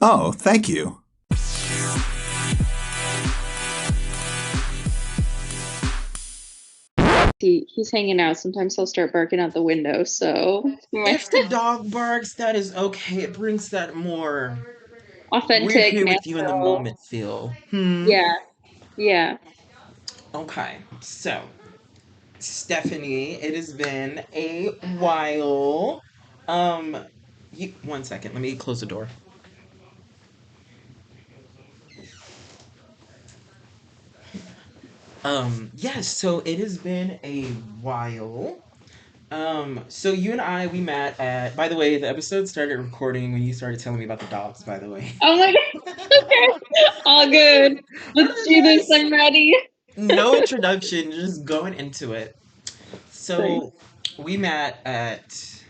Oh, thank you. He's hanging out. Sometimes he'll start barking out the window. So my If the dog barks, that is okay. It brings that more we're authentic, here with you in the natural. moment feel. Hmm. Yeah, yeah. Okay. So, Stephanie, it has been a while. Um, one second. Let me close the door. Yes. So it has been a while. So you and I, we met at. By the way, the episode started recording when you started telling me about the dogs. By the way. Oh my God. Okay. All good. Let's Oh do this. yes. I'm ready. No introduction, just going into it. Thanks. So we met at.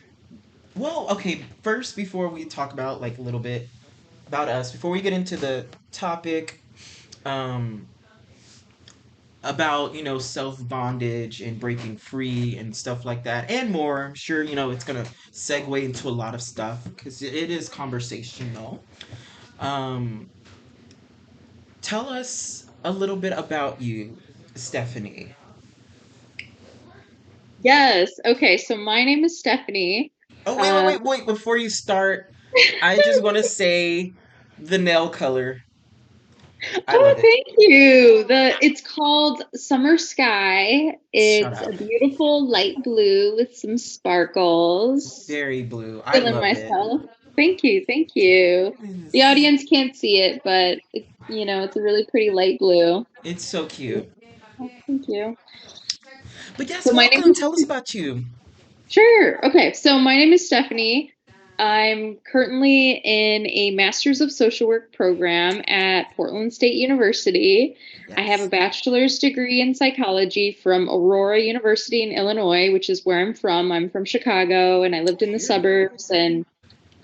Well, okay. First, before we talk about like a little bit about us, before we get into the topic, um, about self-bondage and breaking free and stuff like that and more, I'm sure it's gonna segue into a lot of stuff because it is conversational. um Tell us a little bit about you, Stephanie. Yes. Okay. So my name is Stephanie. Oh, wait, wait, Um, wait, wait, before you start, I just want to say the nail color, I oh, love it. thank you. It's called Summer Sky. Shut It's a up. beautiful light blue with some sparkles. Very blue, I Feeling love it. myself. Thank you. Thank you. The audience can't see it, but it's a really pretty light blue. It's so cute. Oh, thank you. But yes, So my name welcome, is tell us about you. Sure. Okay. So my name is Stephanie. I'm currently in a Master's of Social Work program at Portland State University. I have a Yes. bachelor's degree in psychology from Aurora University in Illinois, which is where I'm from. I'm from Chicago and I lived in the Period. suburbs, and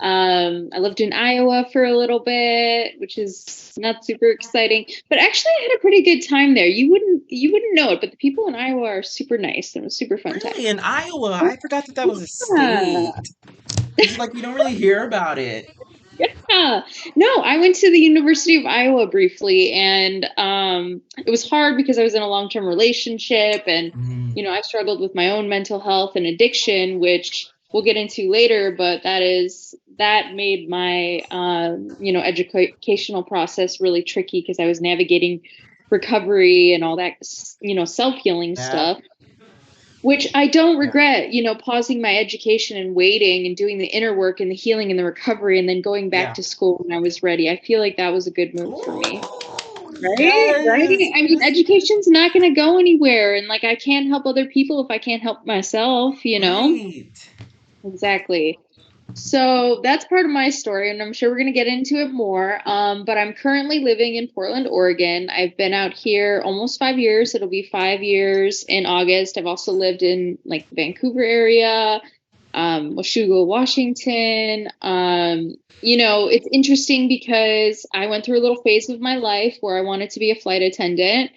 I lived in Iowa for a little bit, which is not super exciting, but actually I had a pretty good time there. You wouldn't know it, but the people in Iowa are super nice and it was a super fun time. Really, in Iowa? I forgot that that was a Yeah. state. It's like we don't really hear about it. Yeah. No, I went to the University of Iowa briefly, and it was hard because I was in a long-term relationship, and Mm, I struggled with my own mental health and addiction, which we'll get into later, but that made my educational process really tricky because I was navigating recovery and all that, self-healing yeah, stuff. Which I don't yeah. regret, pausing my education and waiting and doing the inner work and the healing and the recovery and then going back Yeah. to school when I was ready. I feel like that was a good move for me. Ooh, Right? Right? yes, I mean, yes. education's not going to go anywhere. And like, I can't help other people if I can't help myself. Right. Exactly. So that's part of my story, and I'm sure we're going to get into it more. But I'm currently living in Portland, Oregon. I've been out here almost 5 years. It'll be 5 years in August. I've also lived in like the Vancouver area, Washougal, Washington. It's interesting because I went through a little phase of my life where I wanted to be a flight attendant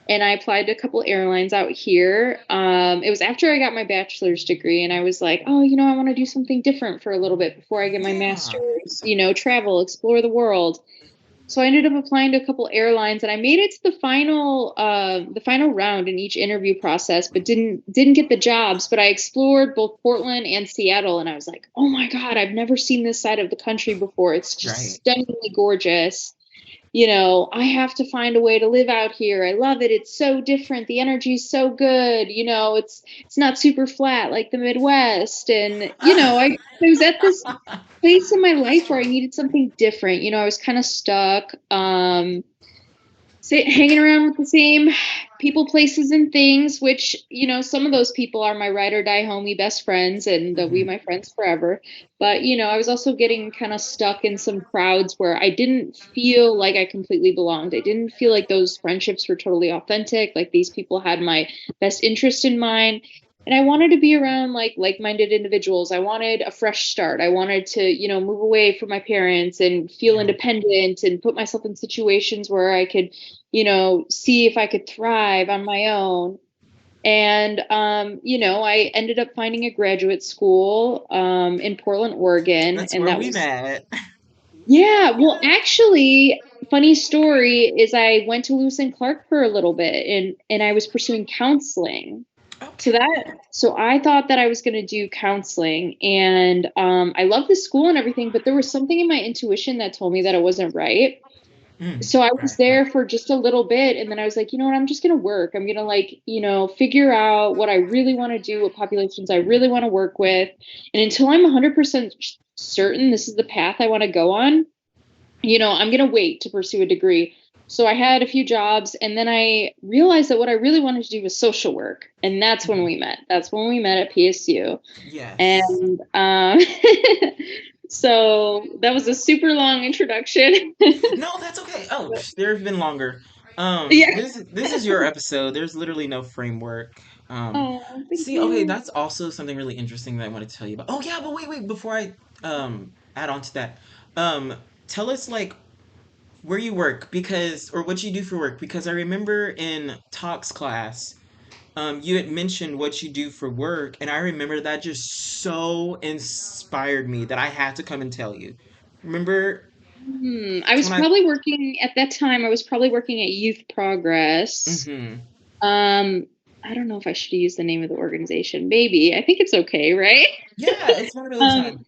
and I applied to a couple airlines out here. It was after I got my bachelor's degree, and I was like, oh, I want to do something different for a little bit before I get my Yeah. master's, travel, explore the world. So I ended up applying to a couple airlines, and I made it to the final round in each interview process, but didn't get the jobs. But I explored both Portland and Seattle, and I was like, oh my God, I've never seen this side of the country before. It's just Right. stunningly gorgeous. I have to find a way to live out here. I love it. It's so different. The energy is so good. It's not super flat like the Midwest. And, I was at this place in my life where I needed something different. I was kind of stuck. Hanging around with the same people, places, and things, which, some of those people are my ride or die homie best friends, and they'll be Mhm. my friends forever. But, I was also getting kind of stuck in some crowds where I didn't feel like I completely belonged. I didn't feel like those friendships were totally authentic, like these people had my best interest in mind. And I wanted to be around like-minded individuals. I wanted a fresh start. I wanted to, move away from my parents and feel Yeah. independent and put myself in situations where I could see if I could thrive on my own. And, I ended up finding a graduate school in Portland, Oregon. That's And where that we was, met. Yeah, well, actually, funny story is I went to Lewis and Clark for a little bit and I was pursuing counseling. So Okay. that so I thought that I was going to do counseling and I love the school and everything, but there was something in my intuition that told me that it wasn't right. So I was Right, right. there for just a little bit and then I was like, you know what, I'm just going to work. I'm going to like, figure out what I really want to do, what populations I really want to work with. And until I'm 100% certain this is the path I want to go on, I'm going to wait to pursue a degree. So I had a few jobs and then I realized that what I really wanted to do was social work. And that's when Mhm. we met. That's when we met at PSU. Yes. And so that was a super long introduction. No, that's okay. Oh, there have been longer. Yeah. This is your episode. There's literally no framework. Oh, thank See, okay, you. that's also something really interesting that I want to tell you about. Oh yeah, but wait, before I add on to that, um, tell us like where you work because or what you do for work because I remember in talks class, you had mentioned what you do for work, and I remember that just so inspired me that I had to come and tell you. Remember I was when I probably working at that time, I was probably working at Youth Progress. mm-hmm. Um, I don't know if I should use the name of the organization. Maybe. I think it's okay, right? Yeah, it's not really Um, time.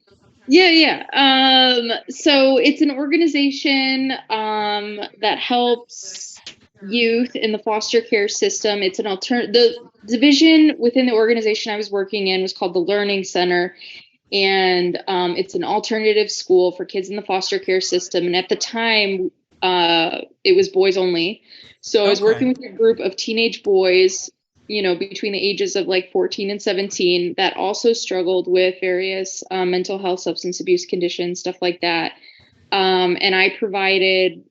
yeah, yeah. So it's an organization that helps youth in the foster care system. It's the division within the organization I was working in was called the Learning Center, and it's an alternative school for kids in the foster care system. And at the time, it was boys only. So I was Okay. working with a group of teenage boys, between the ages of like 14 and 17 that also struggled with various mental health, substance abuse conditions, stuff like that. And I provided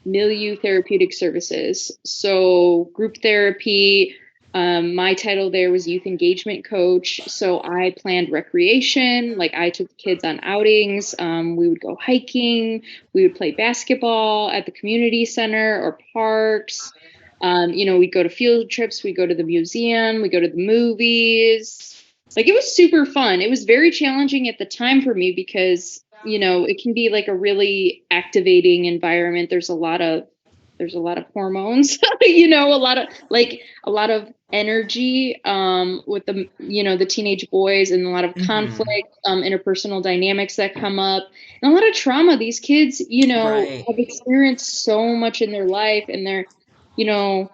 milieu therapeutic services. So group therapy. My title there was youth engagement coach. So I planned recreation, like I took the kids on outings. We would go hiking, we would play basketball at the community center or parks. We'd go to field trips, we'd go to the museum, we go to the movies. Like it was super fun. It was very challenging at the time for me because it can be like a really activating environment. There's a lot of hormones, a lot of energy with the teenage boys, and a lot of Mm-hmm. conflict, interpersonal dynamics that come up, and a lot of trauma. These kids, Right. have experienced so much in their life, and they're, you know,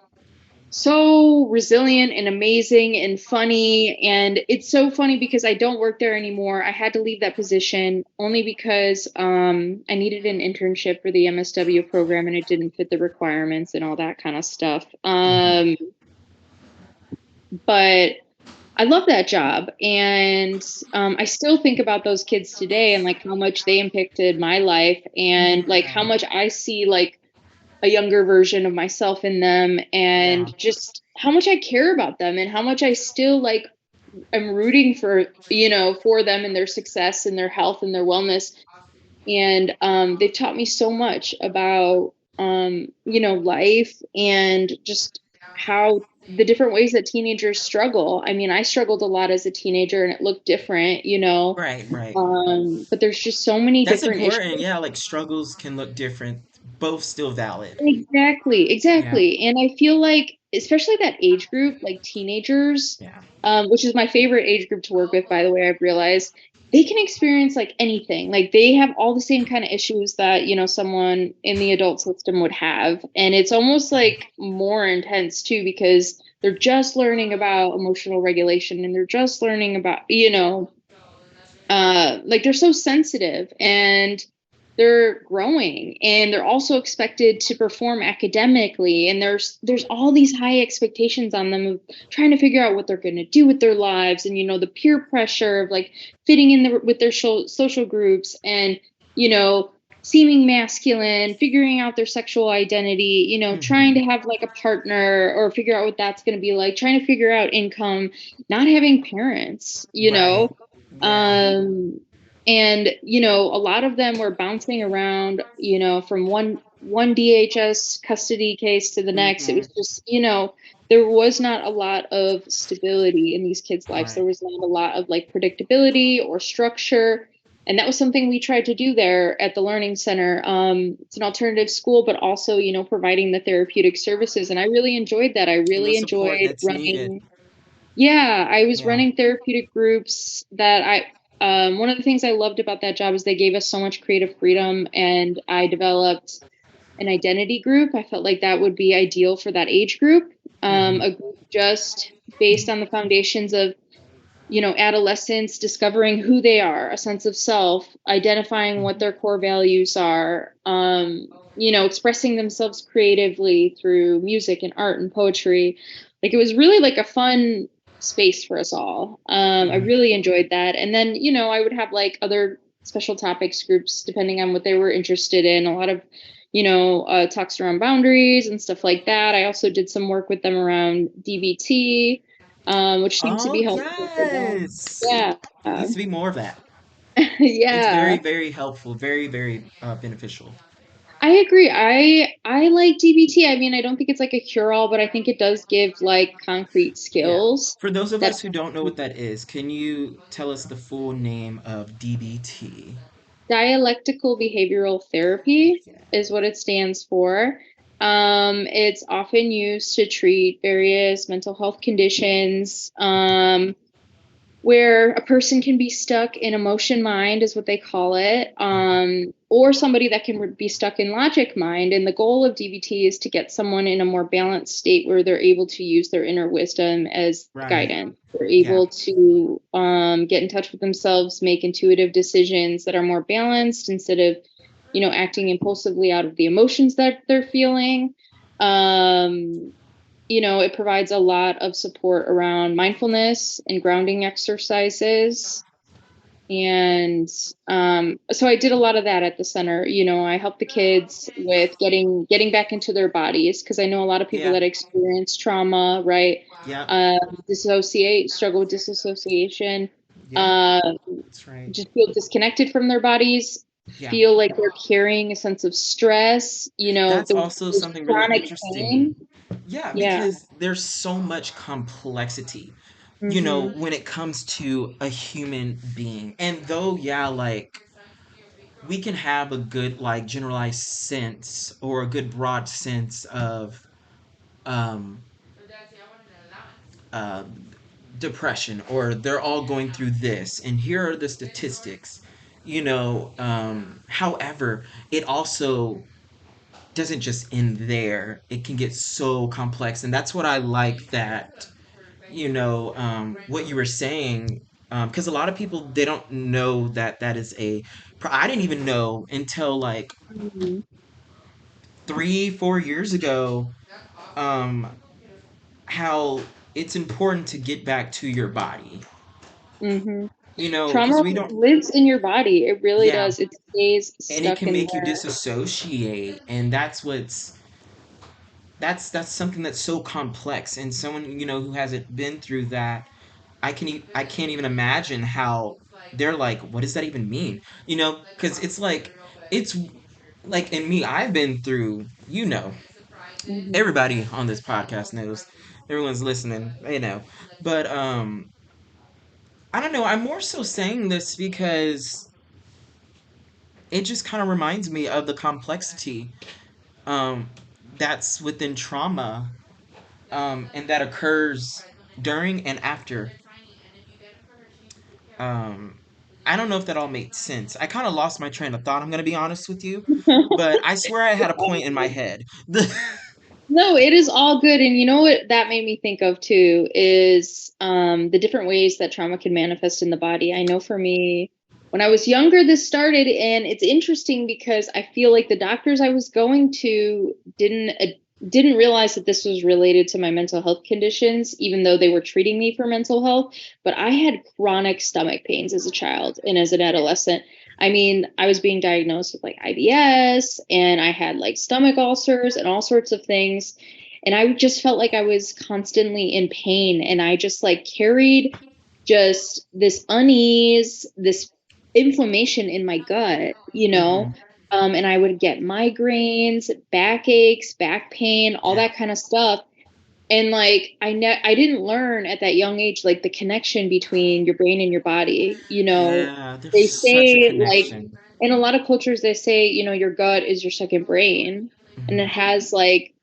so resilient and amazing and funny. And it's so funny because I don't work there anymore. I had to leave that position only because I needed an internship for the MSW program and it didn't fit the requirements and all that kind of stuff. Mm-hmm. But I love that job. And I still think about those kids today and like how much they impacted my life and like how Yeah. much I see like a younger version of myself in them, Yeah. and just how much I care about them and how much I still like am rooting for them and their success and their health and their wellness. And they've taught me so much about life and just how the different ways that teenagers struggle. I mean, I struggled a lot as a teenager and it looked different. Right, right. But there's just so many That's different issues. important. Yeah, like struggles can look different, both still valid. Exactly, Yeah. exactly. And I feel like, especially that age group, like teenagers, Yeah. which is my favorite age group to work with, by the way, I've realized they can experience like anything. Like they have all the same kind of issues that, someone in the adult system would have. And it's almost like more intense too, because they're just learning about emotional regulation and they're just learning about, like they're so sensitive and they're growing and they're also expected to perform academically, and there's all these high expectations on them of trying to figure out what they're going to do with their lives, and the peer pressure of like fitting in with their social groups, and seeming masculine, figuring out their sexual identity, trying Mm-hmm. to have like a partner or figure out what that's going to be like, trying to figure out income, not having parents, Right. Yeah. um, and a lot of them were bouncing around, from one DHS custody case to the next. It Mm-hmm. was just, there was not a lot of stability in these kids' lives. Right. There was not a lot of like predictability or structure. And that was something we tried to do there at the Learning Center. It's an alternative school, but also, providing the therapeutic services. And I really enjoyed that. I And the really support enjoyed that's needed. running. Yeah, I was Yeah. running therapeutic groups one of the things I loved about that job is they gave us so much creative freedom, and I developed an identity group. I felt like that would be ideal for that age group. Hmm. A group just based on the foundations of, adolescents discovering who they are, a sense of self, identifying what their core values are, expressing themselves creatively through music and art and poetry. Like it was really like a fun space for us all. I Hmm. really enjoyed that. And then, I would have like other special topics groups depending on what they were interested in. A lot of, talks around boundaries and stuff like that. I also did some work with them around DBT, which seems to Oh be helpful for them. yes. Yeah. There needs to be more of that. It's very, Yeah. very helpful, very, very beneficial. I agree. I like DBT. I mean, I don't think it's like a cure-all, but I think it does give like concrete Yeah. skills For those of that us who don't know what that is, can you tell us the full name of DBT? dialectical behavioral therapy Yeah. is what it stands for. It's often used to treat various mental health conditions. Where a person can be stuck in emotion mind is what they call it, or somebody that can be stuck in logic mind. And the goal of DBT is to get someone in a more balanced state where they're able to use their inner wisdom as Right. guidance. They're Yeah. able to get in touch with themselves, make intuitive decisions that are more balanced instead of, acting impulsively out of the emotions that they're feeling. Um, it provides a lot of support around mindfulness and grounding exercises. And so I did a lot of that at the center. I helped the kids with getting back into their bodies because I know a lot of people Yeah. that experience trauma, right? Yeah. Struggle with disassociation, Yeah. uh, That's right. just feel disconnected from their bodies, Yeah. feel like they're carrying a sense of stress, That's the also there's something really chronic interesting. pain. Yeah, Yeah. because there's so much complexity, Hmm. when it comes to a human being. And though, yeah, like we can have a good, like, generalized sense or a good broad sense of um uh depression, or they're all going through this and here are the statistics, however, it also doesn't just end there. It can get so complex, and that's what I like, that what you were saying, because a lot of people, they don't know that that is I didn't even know until like Hmm. 3 4 years ago, um how it's important to get back to your body, Hmm. because Trauma we don't. lives in your body. It really Yeah. does. It stays And it stuck can in make you there. disassociate, and that's something that's so complex, and someone who hasn't been through that, I can't even imagine how they're like, what does that even mean? Because it's like, in me, I've been through, Hmm. everybody on this podcast knows, everyone's listening, they know. But I don't know, I'm more so saying this because it just kind of reminds me of the complexity, um that's within trauma, and that occurs during and after. Um, I don't know if that all made sense. I kind of lost my train of thought. I'm gonna be honest with you, but I swear I had It's a all point in my good. head. No, it is all good. And you know what that made me think of too is the different ways that trauma can manifest in the body. I know for me, when I was younger, this started, and it's interesting because I feel like the doctors I was going to didn't realize that this was related to my mental health conditions, even though they were treating me for mental health. But I had chronic stomach pains as a child and as an adolescent. I mean, I was being diagnosed with like IBS, and I had like stomach ulcers and all sorts of things. And I just felt like I was constantly in pain. And I just like carried just this unease, this inflammation in my gut, Hmm. and I would get migraines, backaches, back pain, all Yeah. that kind of stuff. And like I didn't learn at that young age like the connection between your brain and your body. Yeah, there's They such a say like connection. in a lot of cultures they say, your gut is your second brain, and it Mhm. has like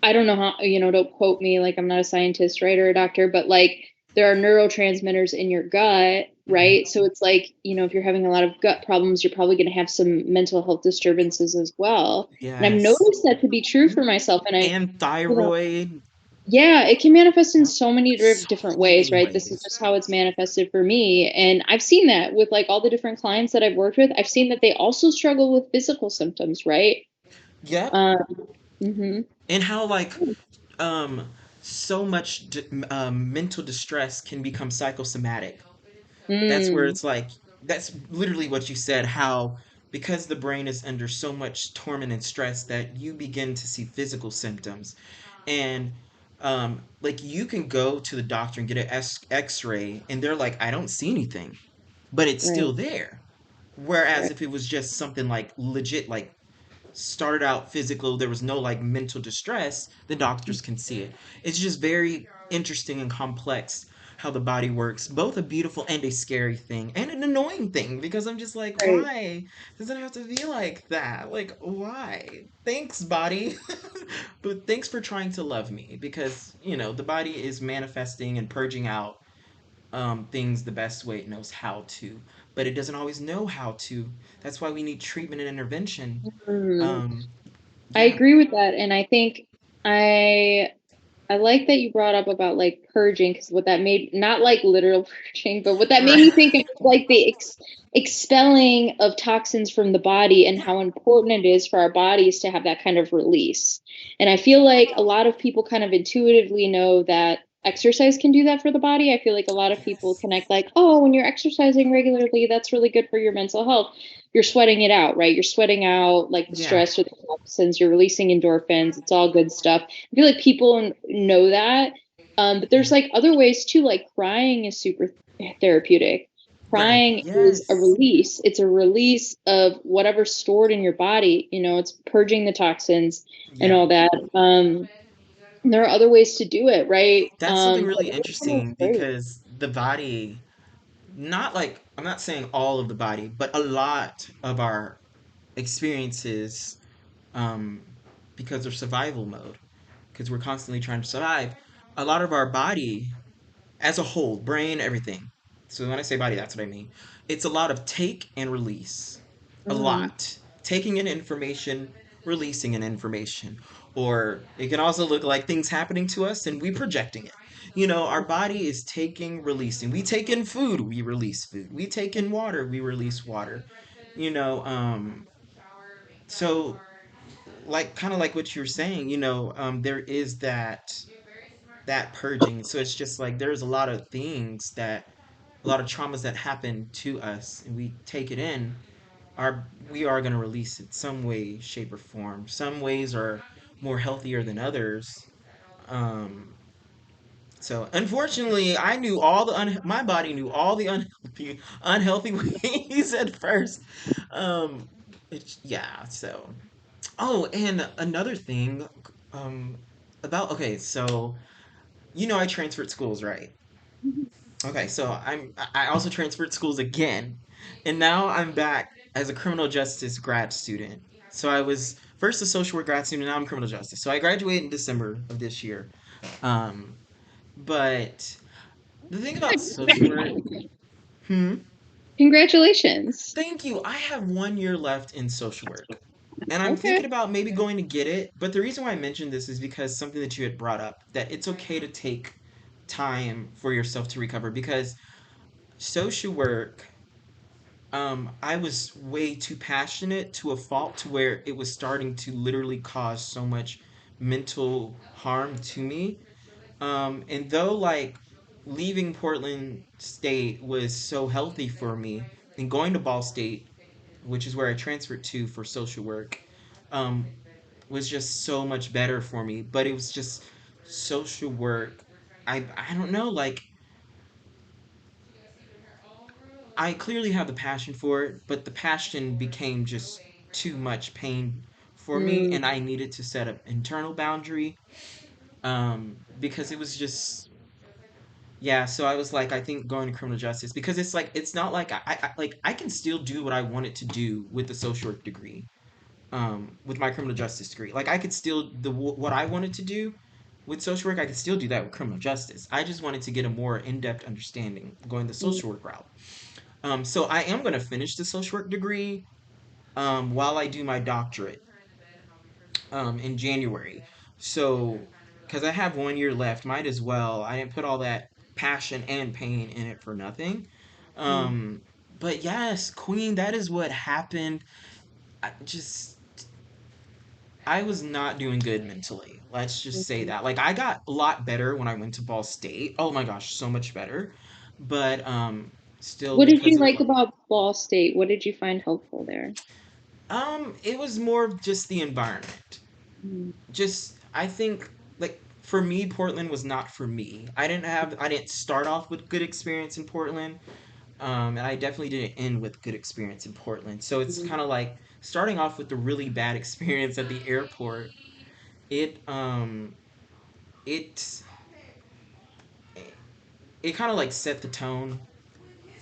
I don't know how, don't quote me, like I'm not a scientist, right, or a doctor, but like there are neurotransmitters in your gut, Mhm. right? So it's like, if you're having a lot of gut problems, you're probably going to have some mental health disturbances as well. And I've Yes. noticed that to be true for myself. And And you know, thyroid. yeah, it can manifest in so many So different ways, many right? This is ways. just how it's manifested for me. And I've seen that with like all the different clients that I've worked with. I've seen that they also struggle with physical symptoms, right? Yep. Um, hmm And how like um so much mental distress can become psychosomatic. That's where mm, it's like that's literally what you said, how because the brain is under so much torment and stress that you begin to see physical symptoms. And like you can go to the doctor and get an x-ray and they're like, I don't see anything, but it's right, still there. Whereas right. if it was just something like legit, like started out physical, there was no like mental distress, the doctors can see it. It's just very interesting and complex how the body works, both a beautiful and a scary thing and an annoying thing, because I'm just like, Right. why does it have to be like that? Like, why? Thanks, body. But thanks for trying to love me, because the body is manifesting and purging out things the best way it knows how to, but it doesn't always know how to. That's why we need treatment and intervention. Mm. um, I yeah. agree with that. And I think I I like that you brought up about like purging because what that made not like literal purging, but what that made Right. me think of like the expelling of toxins from the body and Yeah. how important it is for our bodies to have that kind of release. And I feel like a lot of people kind of intuitively know that exercise can do that for the body. I feel like a lot of people Yes. connect like, oh, when you're exercising regularly, that's really good for your mental health. You're sweating it out, right? You're sweating out like the Yeah. stress or the toxins, you're releasing endorphins. It's all good stuff. I feel like people know that. But there's like other ways too, like crying is super therapeutic. Right. Crying is a Yes. release. It's a release of whatever's stored in your body. It's purging the toxins and Yeah. all that. There are other ways to do it, right? That's something But really it's interesting great. because the body, not like, I'm not saying all of the body, but a lot of our experiences, um, because of survival mode, because we're constantly trying to survive, a lot of our body as a whole, brain, everything. So when I say body, that's what I mean. It's a lot of take and release. A Mm, lot. Taking in information, releasing an information. Or it can also look like things happening to us and we projecting it. Our body is taking, releasing. We take in food, we release food. We take in water, we release water. You know, um, so like kind of like what you were saying, there is that purging. So it's just like there's a lot of things that a lot of traumas that happen to us and we take it in, are we are going to release it some way, shape, or form. Some ways are more healthier than others. Um so unfortunately I knew all the my body knew all the unhealthy ways at first. um yeah, so oh, and another thing, um about, okay, so I transferred schools, right? Okay, so I also transferred schools again, and now I'm back as a criminal justice grad student. So I was first a social work grad student, now I'm criminal justice. So I graduated in December of this year. Um, but the thing about social work, hmm, Congratulations. thank you. I have 1 year left in social work, and I'm Okay. thinking about maybe going to get it. But the reason why I mentioned this is because something that you had brought up, that it's okay to take time for yourself to recover, because social work, I was way too passionate to a fault to where it was starting to literally cause so much mental harm to me. And though like leaving Portland State was so healthy for me, and going to Ball State, which is where I transferred to for social work, um, was just so much better for me. But it was just social work. I don't know, like I clearly have the passion for it, but the passion became just too much pain for me, Mm, and I needed to set an internal boundary. because it was just, yeah. So I was like, I think going to criminal justice, because it's like, it's not like I can still do what I wanted to do with the social work degree, with my criminal justice degree. Like I could still, what I wanted to do with social work, I could still do that with criminal justice. I just wanted to get a more in-depth understanding going the Mm, social work route. So I am going to finish the social work degree, while I do my doctorate, in January. So, because I have 1 year left, might as well. I didn't put all that passion and pain in it for nothing. mm, Um, but yes, Queen, that is what happened. I was not doing good mentally. Let's just say mm. that. Like I got a lot better when I went to Ball State. Oh my gosh, so much better. But still, What did because you of like about Ball State? What did you find helpful there? it was more of just the environment. Mm, Just I think, like, for me, Portland was not for me. I didn't start off with good experience in Portland. And I definitely didn't end with good experience in Portland. So it's mm, kind of like starting off with the really bad experience at the airport. It it it kind of like set the tone.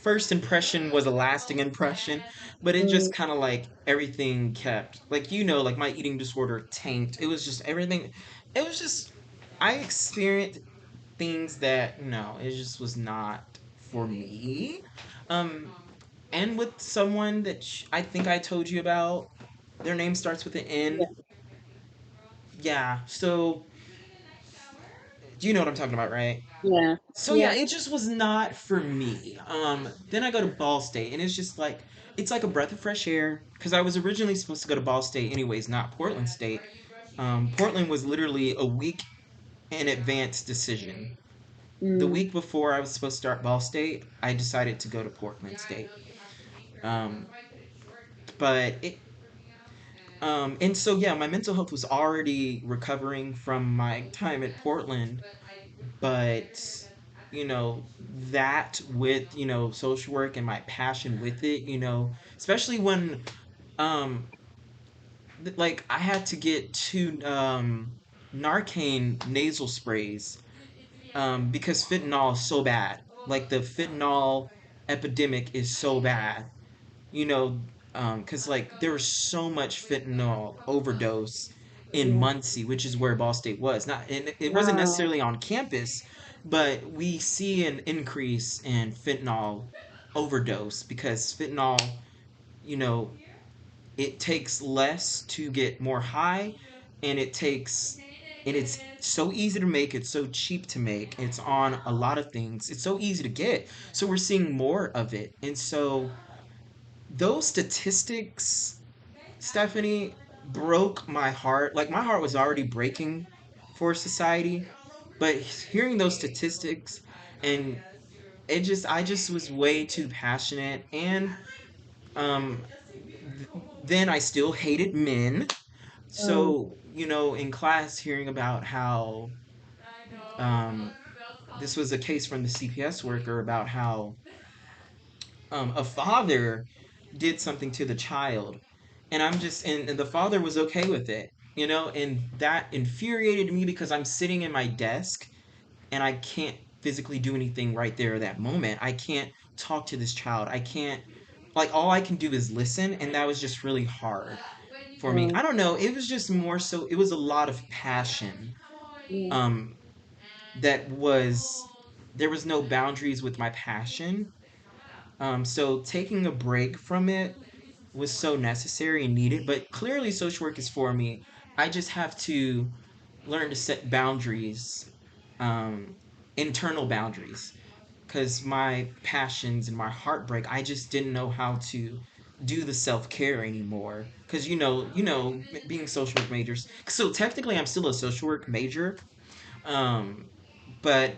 First impression was a lasting impression, but it mm, just kind of like everything kept, like, like my eating disorder tanked. It was just everything. It was just, I experienced things that, no, it just was not for me. Um, and with someone that I think I told you about, their name starts with an yeah, N. Yeah, so you know what I'm talking about, right? yeah, So yeah, yeah. it just was not for me. Then I go to Ball State, and it's just like, it's like a breath of fresh air, because I was originally supposed to go to Ball State anyways, not Portland State. Portland was literally a week in advance decision. The Mm, week before I was supposed to start Ball State, I decided to go to Portland State. Um, but it, and so yeah, my mental health was already recovering from my time at Portland, but you know that with social work and my passion with it, especially when um like I had to get two Narcan nasal sprays, because fentanyl is so bad. Like the fentanyl epidemic is so bad, you know, because like there was so much fentanyl overdose in yeah. Muncie, which is where Ball State was. Not, and it wasn't Wow. necessarily on campus, but we see an increase in fentanyl overdose because fentanyl, you know, it takes less to get more high, and it's so easy to make, it's so cheap to make, it's on a lot of things, it's so easy to get, so we're seeing more of it. And so those statistics, Stephanie, broke my heart. Like my heart was already breaking for society, but hearing those statistics, and I just was way too passionate. And um then I still hated men. Mm, So, in class, hearing about how um this was a case from the CPS worker about how a father did something to the child, and and the father was okay with it, and that infuriated me because I'm sitting in my desk and I can't physically do anything right there at that moment. I can't talk to this child. I can't, like, all I can do is listen, and that was just really hard for me. mm, I don't know, it was just more so, it was a lot of passion. mm, um that was There was no boundaries with my passion. So taking a break from it was so necessary and needed, but clearly social work is for me. I just have to learn to set boundaries, um, internal boundaries, because my passions and my heartbreak, I just didn't know how to do the self-care anymore. Because being social work majors, so technically I'm still a social work major, but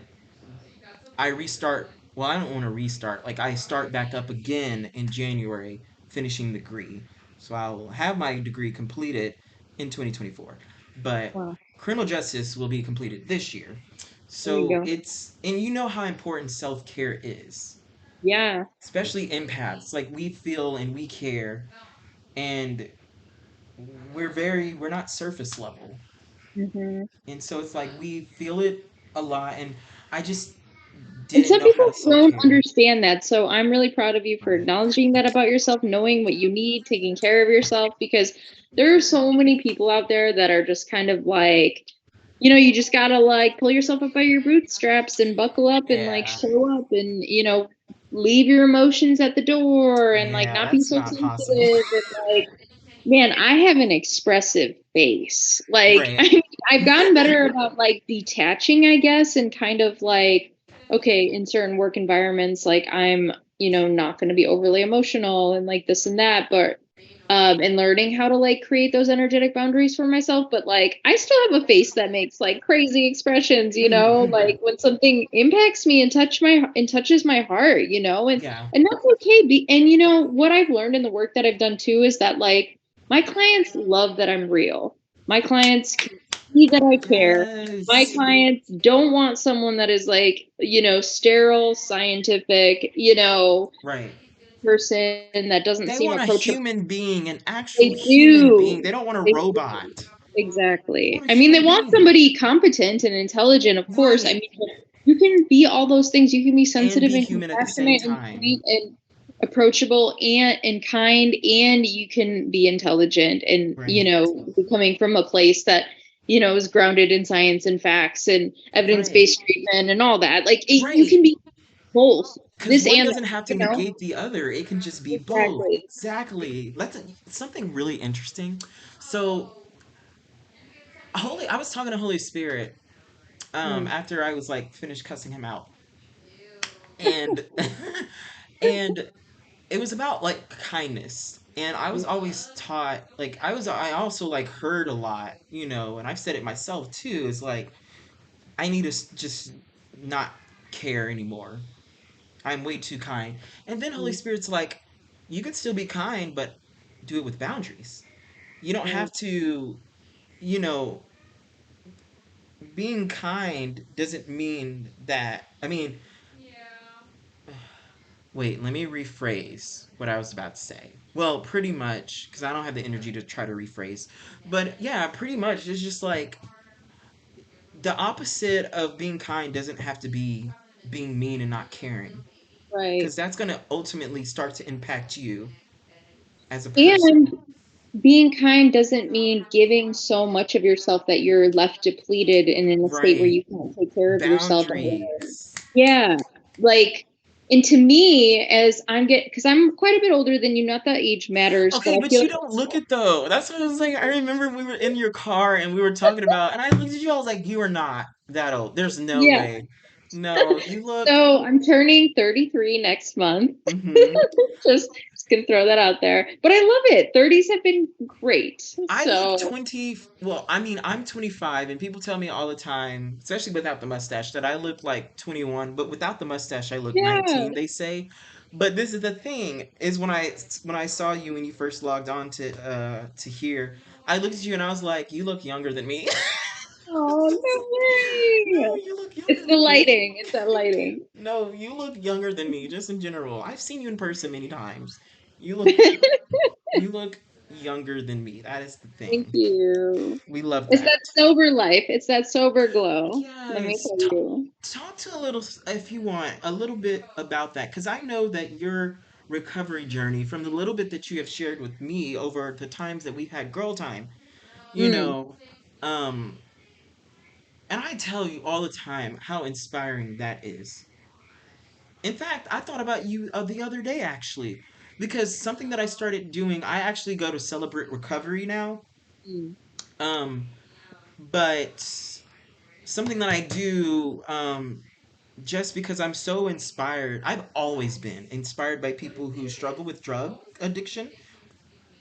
I restart. Well, I don't want to restart. Like I start back up again in January, finishing the degree. So I'll have my degree completed in 2024. But wow. criminal justice will be completed this year. There you So go. and you know how important self-care is, Yeah. especially empaths. Like we feel and we care, and we're not surface level. Hmm. And so it's like we feel it a lot, and I just And didn't some know how to people self don't care. understand that. So I'm really proud of you for Right. acknowledging that about yourself, knowing what you need, taking care of yourself, because there are so many people out there that are just kind of like, you just gotta like pull yourself up by your bootstraps and buckle up and like Yeah. show up and, leave your emotions at the door and like Yeah, not be that's so not possible. sensitive and like, man, I have an expressive face. Like, Right. I've gotten better about like detaching, I guess, and kind of like, okay, in certain work environments, like I'm, not going to be overly emotional and like this and that, but and learning how to like create those energetic boundaries for myself. But like, I still have a face that makes like crazy expressions, Mm-hmm. like when something impacts me and touches my heart, Yeah. and that's okay. And what I've learned in the work that I've done too is that like my clients love that I'm real. My clients can see that I care. My Yes. clients don't want someone that is like, sterile, scientific, Right. person that doesn't They seem want a approachable. human being, an actual They human being. do. They don't want a They do. robot. They Exactly. want a I mean, they human want being. somebody competent and intelligent, of course. I Right. mean, but you can be all those things. You can be And sensitive be and human at the same compassionate and time. sweet and approachable and kind, and you can be intelligent and, Right. coming from a place that, is grounded in science and facts and Right. evidence-based treatment and all that. Like you Right. can be both Because this one and doesn't that, have to negate the other. It can just be both. Exactly. Exactly. That's something really interesting. So, I was talking to Holy Spirit Mm, after I was like finished cussing him out. And and it was about like kindness. And I was mm, always taught like I also like heard a lot, and I've said it myself too, is like I need to just not care anymore. I'm way too kind. And then Holy mm, Spirit's like, you can still be kind, but do it with boundaries. You don't mm. have to, you know, being kind doesn't mean that. I mean, wait, let me rephrase what I was about to say. Well, pretty much, because I don't have the energy to try to rephrase. But yeah, pretty much, it's just like the opposite of being kind doesn't have to be being mean and not caring. Right. Because that's going to ultimately start to impact you as a person. And being kind doesn't mean giving so much of yourself that you're left depleted and in a state where Right. you can't take care of yourself and Boundaries. yeah, like, and to me, as because I'm quite a bit older than you, not that age matters, but Okay, I but feel you don't look it though. That's what I was like. I remember we were in your car and we were talking about, and I looked at you. I was like, "You are not that old. There's no yeah. way. No, you look." So I'm turning 33 next month. Hmm. Just gonna throw that out there. But I love it. 30s have been great. I look So 20. Well, I mean, I'm 25, and people tell me all the time, especially without the mustache, that I look like 21. But without the mustache, I look yeah. 19. They say. But this is the thing: is when I saw you when you first logged on to here, I looked at you and I was like, "You look younger than me." Oh, no No, way. you look It's younger the than me. lighting. It's that lighting. No, you look younger than me, just in general. I've seen you in person many times. You look you look younger than me. That is the Thank thing. you. We love It's that. that sober life. It's that sober glow. Let me Yes. tell you. Talk to a little, if you want, a little bit about that, because I know that your recovery journey, from the little bit that you have shared with me over the times that we've had girl time, you Mm, know, um, and I tell you all the time how inspiring that is. In fact, I thought about you the other day actually, because something that I started doing, I actually go to Celebrate Recovery now. mm, Um, but something that I do just because I'm so inspired. I've always been inspired by people who struggle with drug addiction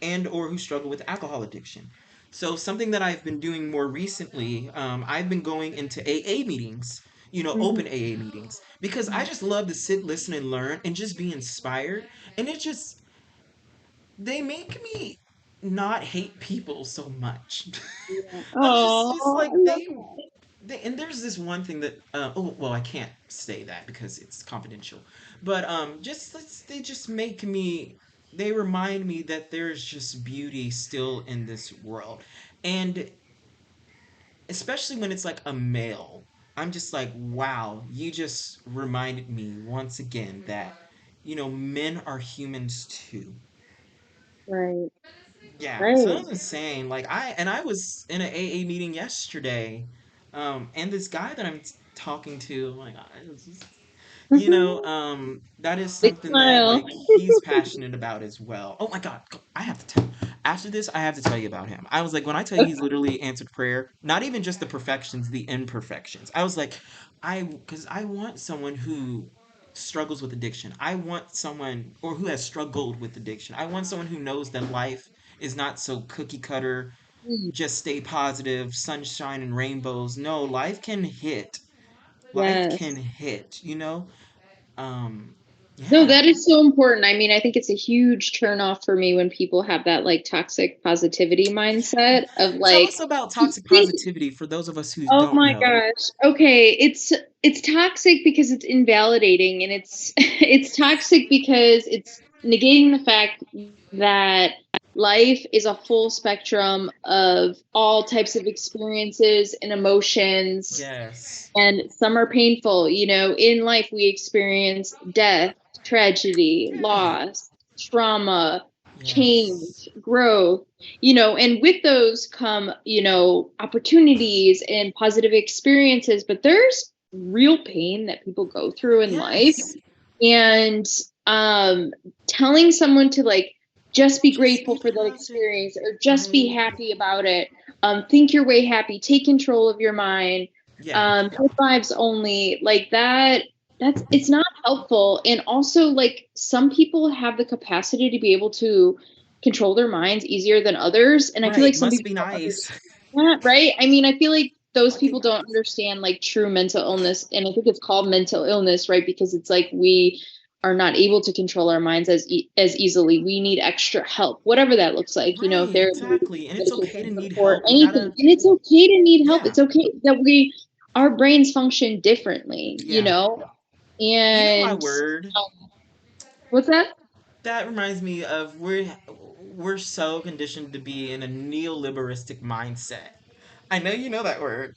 and or who struggle with alcohol addiction. So something that I've been doing more recently, I've been going into AA meetings, mhm, open AA meetings, because I mhm. just love to sit, listen, and learn, and just be inspired. And it just they make me not hate people so much. Yeah. It's just Oh, like I love that. and there's this one thing that oh well I can't say that because it's confidential, but they just make me they remind me that there's just beauty still in this world, and especially when it's like a male. I'm just like, wow, you just reminded me once again that, men are humans too. Right. Yeah, so Right. that was insane. Like I was in an AA meeting yesterday, and this guy that I'm talking to, oh my God, that is Big something that smile. like he's passionate about as well. Oh my God, I have to tell. After this, I have to tell you about him. I was like, when I tell you he's literally answered prayer, not even just the perfections, the imperfections. I was like, because I want someone who struggles with addiction. I want someone, or who has struggled with addiction. I want someone who knows that life is not so cookie cutter, just stay positive, sunshine and rainbows. No, life can hit. Life can Yes. hit. Um, No, yeah. that is so important. I mean, I think it's a huge turn off for me when people have that like toxic positivity Yeah. mindset of Tell like, us about I toxic think, positivity for those of us who oh don't my know. gosh. Okay, it's toxic because it's invalidating, and it's it's toxic because it's negating the fact that life is a full spectrum of all types of experiences and emotions, Yes. and some are painful. In life, we experience death, tragedy, Yeah. loss, trauma, Yes. change, growth, and with those come, opportunities and positive experiences. But there's real pain that people go through in life. Yes. And um, telling someone to like just be Just grateful be for that positive, experience or just be right? happy about it. Think your way happy, take control of your mind, Yeah. good vibes only, like that. It's not helpful. And also, like, some people have the capacity to be able to control their minds easier than others, and I feel like Right. some Must people be don't nice. understand that, right? I mean, I feel like those Must be people don't nice. understand like true mental illness, and I think it's called mental illness, right? Because it's like we are not able to control our minds as easily. We need extra help, whatever that looks like, Right. therapy, Exactly. And it's okay to medication need support, help. We anything. gotta. And it's okay to need help. Yeah. It's okay that our brains function differently, Yeah. You know my and word. what's that? That reminds me of we're so conditioned to be in a neoliberalistic mindset. I know you know that word.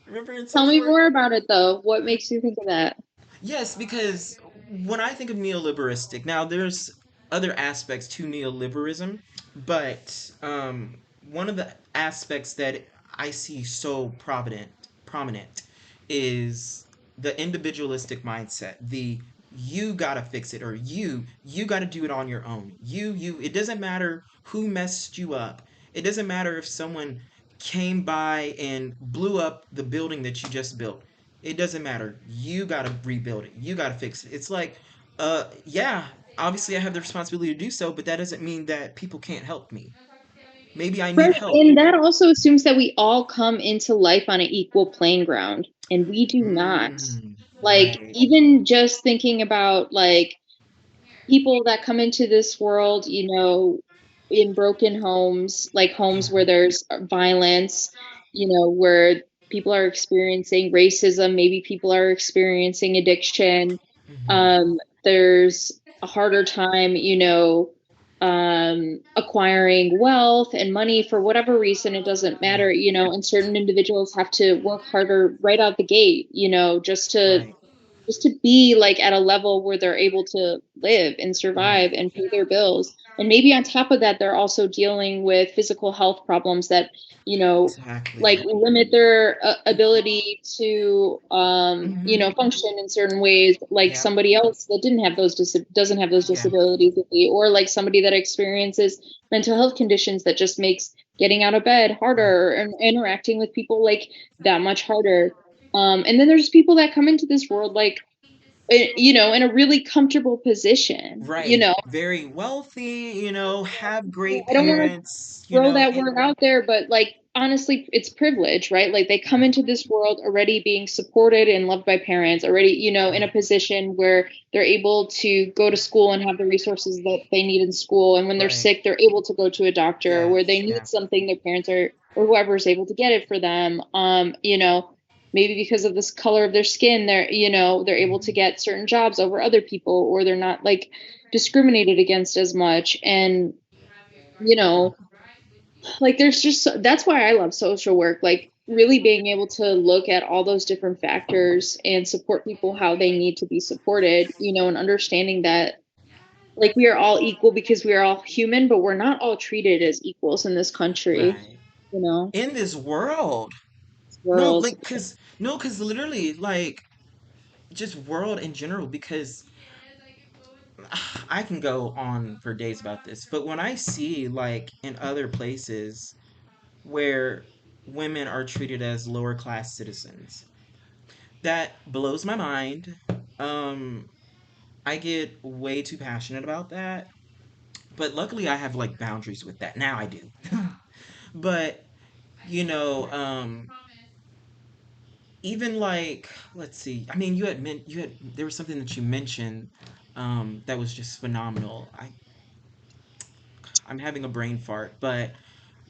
Remember in Tell me social work? more about it, though. What makes you think of that? Yes, because when I think of neoliberalistic, now there's other aspects to neoliberalism, but one of the aspects that I see so prominent is the individualistic mindset. The you gotta fix it, or you gotta do it on your own. You. It doesn't matter who messed you up. It doesn't matter if someone came by and blew up the building that you just built. It doesn't matter. You gotta rebuild it. You gotta fix it. It's like, yeah, obviously I have the responsibility to do so, but that doesn't mean that people can't help me. Maybe I need Right. help. And that also assumes that we all come into life on an equal playing ground, and we do not. Mm, Like, right. even just thinking about like people that come into this world, in broken homes, like homes Yeah. where there's violence, where people are experiencing racism, maybe people are experiencing addiction. Hmm. There's a harder time, acquiring wealth and money for whatever reason. It doesn't Yeah. matter, and certain individuals have to work harder right out the gate, Right. just to be like at a level where they're able to live and Right. survive and pay their bills. And maybe on top of that, they're also dealing with physical health problems that, like Exactly. limit their ability to, Hmm. function in certain ways, like Yep. somebody else that doesn't have those Yeah. disabilities, or like somebody that experiences mental health conditions that just makes getting out of bed Right. harder and interacting with people like that much harder. And then there's people that come into this world like, in a really comfortable position. Right. Very wealthy, have great I don't want to parents, throw that and word out there, but like honestly, it's privilege, right? Like they come yeah. into this world already being supported and loved by parents, already, in a Right. position where they're able to go to school and have the resources that they need in school. And when they're Right. sick, they're able to go to a doctor. Where they Yes. need Yeah. something, their parents are, or whoever is able to get it for them. Maybe because of this color of their skin, they're able to Hmm. get certain jobs over other people, or they're not like discriminated against as much. And, you know, like there's just that's why I love social work. Like really being able to look at all those different factors and support people how they need to be supported, and understanding that like we are all equal because we are all human, but we're not all treated as equals in this country, Right. you know, In this world. this No, world. like, cause no, cause literally, like, just world in general. Because I can go on for days about this, but when I see like in other places where women are treated as lower class citizens, that blows my mind. Um, I get way too passionate about that, but luckily I have like boundaries with that. Now I do. But you know, even like, let's see. I mean, you had there was something that you mentioned that was just phenomenal. I'm having a brain fart, but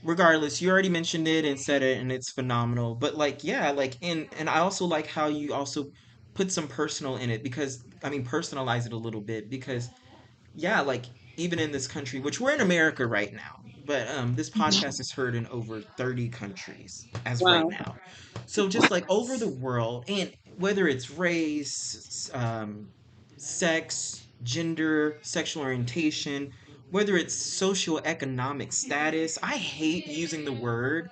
regardless, you already mentioned it and said it, and it's phenomenal. But like, yeah, like, and I also like how you also put some personal in it, because I mean, personalize it a little bit, because yeah, like, even in this country, which we're in America right now, but this Mhm. podcast is heard in over 30 countries as right Wow. now. So just like over the world, and whether it's race, sex, gender, sexual orientation, whether it's socioeconomic status, I hate using the word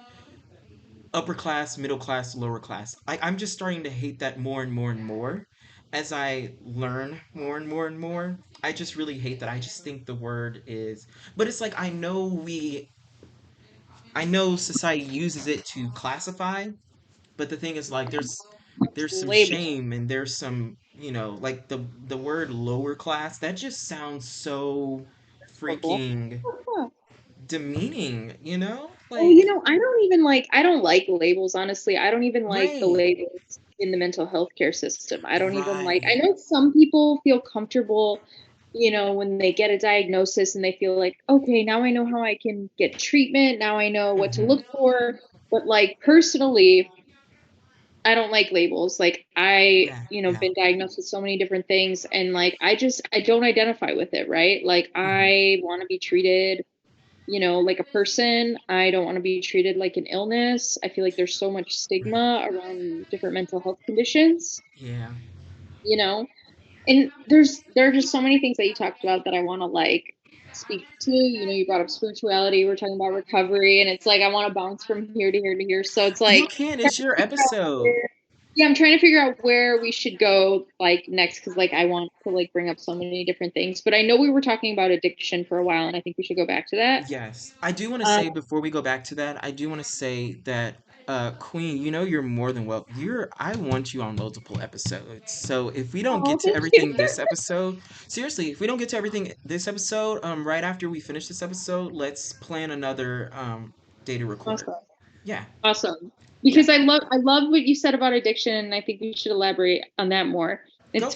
upper class, middle class, lower class. I'm just starting to hate that more and more and more as I learn more and more and more. I just really hate that. I just think the word is, but it's like, I know society uses it to classify, but the thing is, like, there's some Label. shame, and there's some, like, the word lower class, that just sounds so Horrible. freaking demeaning, Oh, like, I don't like labels, honestly. I don't even like the right, labels in the mental health care system. I don't even I right. know some people feel comfortable, when they get a diagnosis and they feel like, okay, now I know how I can get treatment. Now I know what to Hmm. look for. But like personally, I don't like labels. Like Yeah, yeah. been diagnosed with so many different things and like I don't identify with it, right? Like Hmm. I want to be treated like a person. I don't want to be treated like an illness. I feel like there's so much Right. stigma around different mental health conditions, Yeah. you know? And there are just so many things that you talked about that I want to like speak to. You brought up spirituality, we're talking about recovery, and it's like I want to bounce from here to here to here. So it's You like can. trying It's to your figure out episode. where yeah, I'm trying to figure out where we should go like next because like I want to like bring up so many different things. But I know we were talking about addiction for a while, and I think we should go back to that. Yes. I do want to Um, say, before we go back to that, I do want to say that, Queen, you're more than well. I want you on multiple episodes. So if we don't get oh, to thank you. everything this episode, seriously, if we don't get to everything this episode, right after we finish this episode, let's plan another day to record. Awesome. Yeah. Awesome. Yeah. Because I love what you said about addiction, and I think we should elaborate on that more. Go for it. It's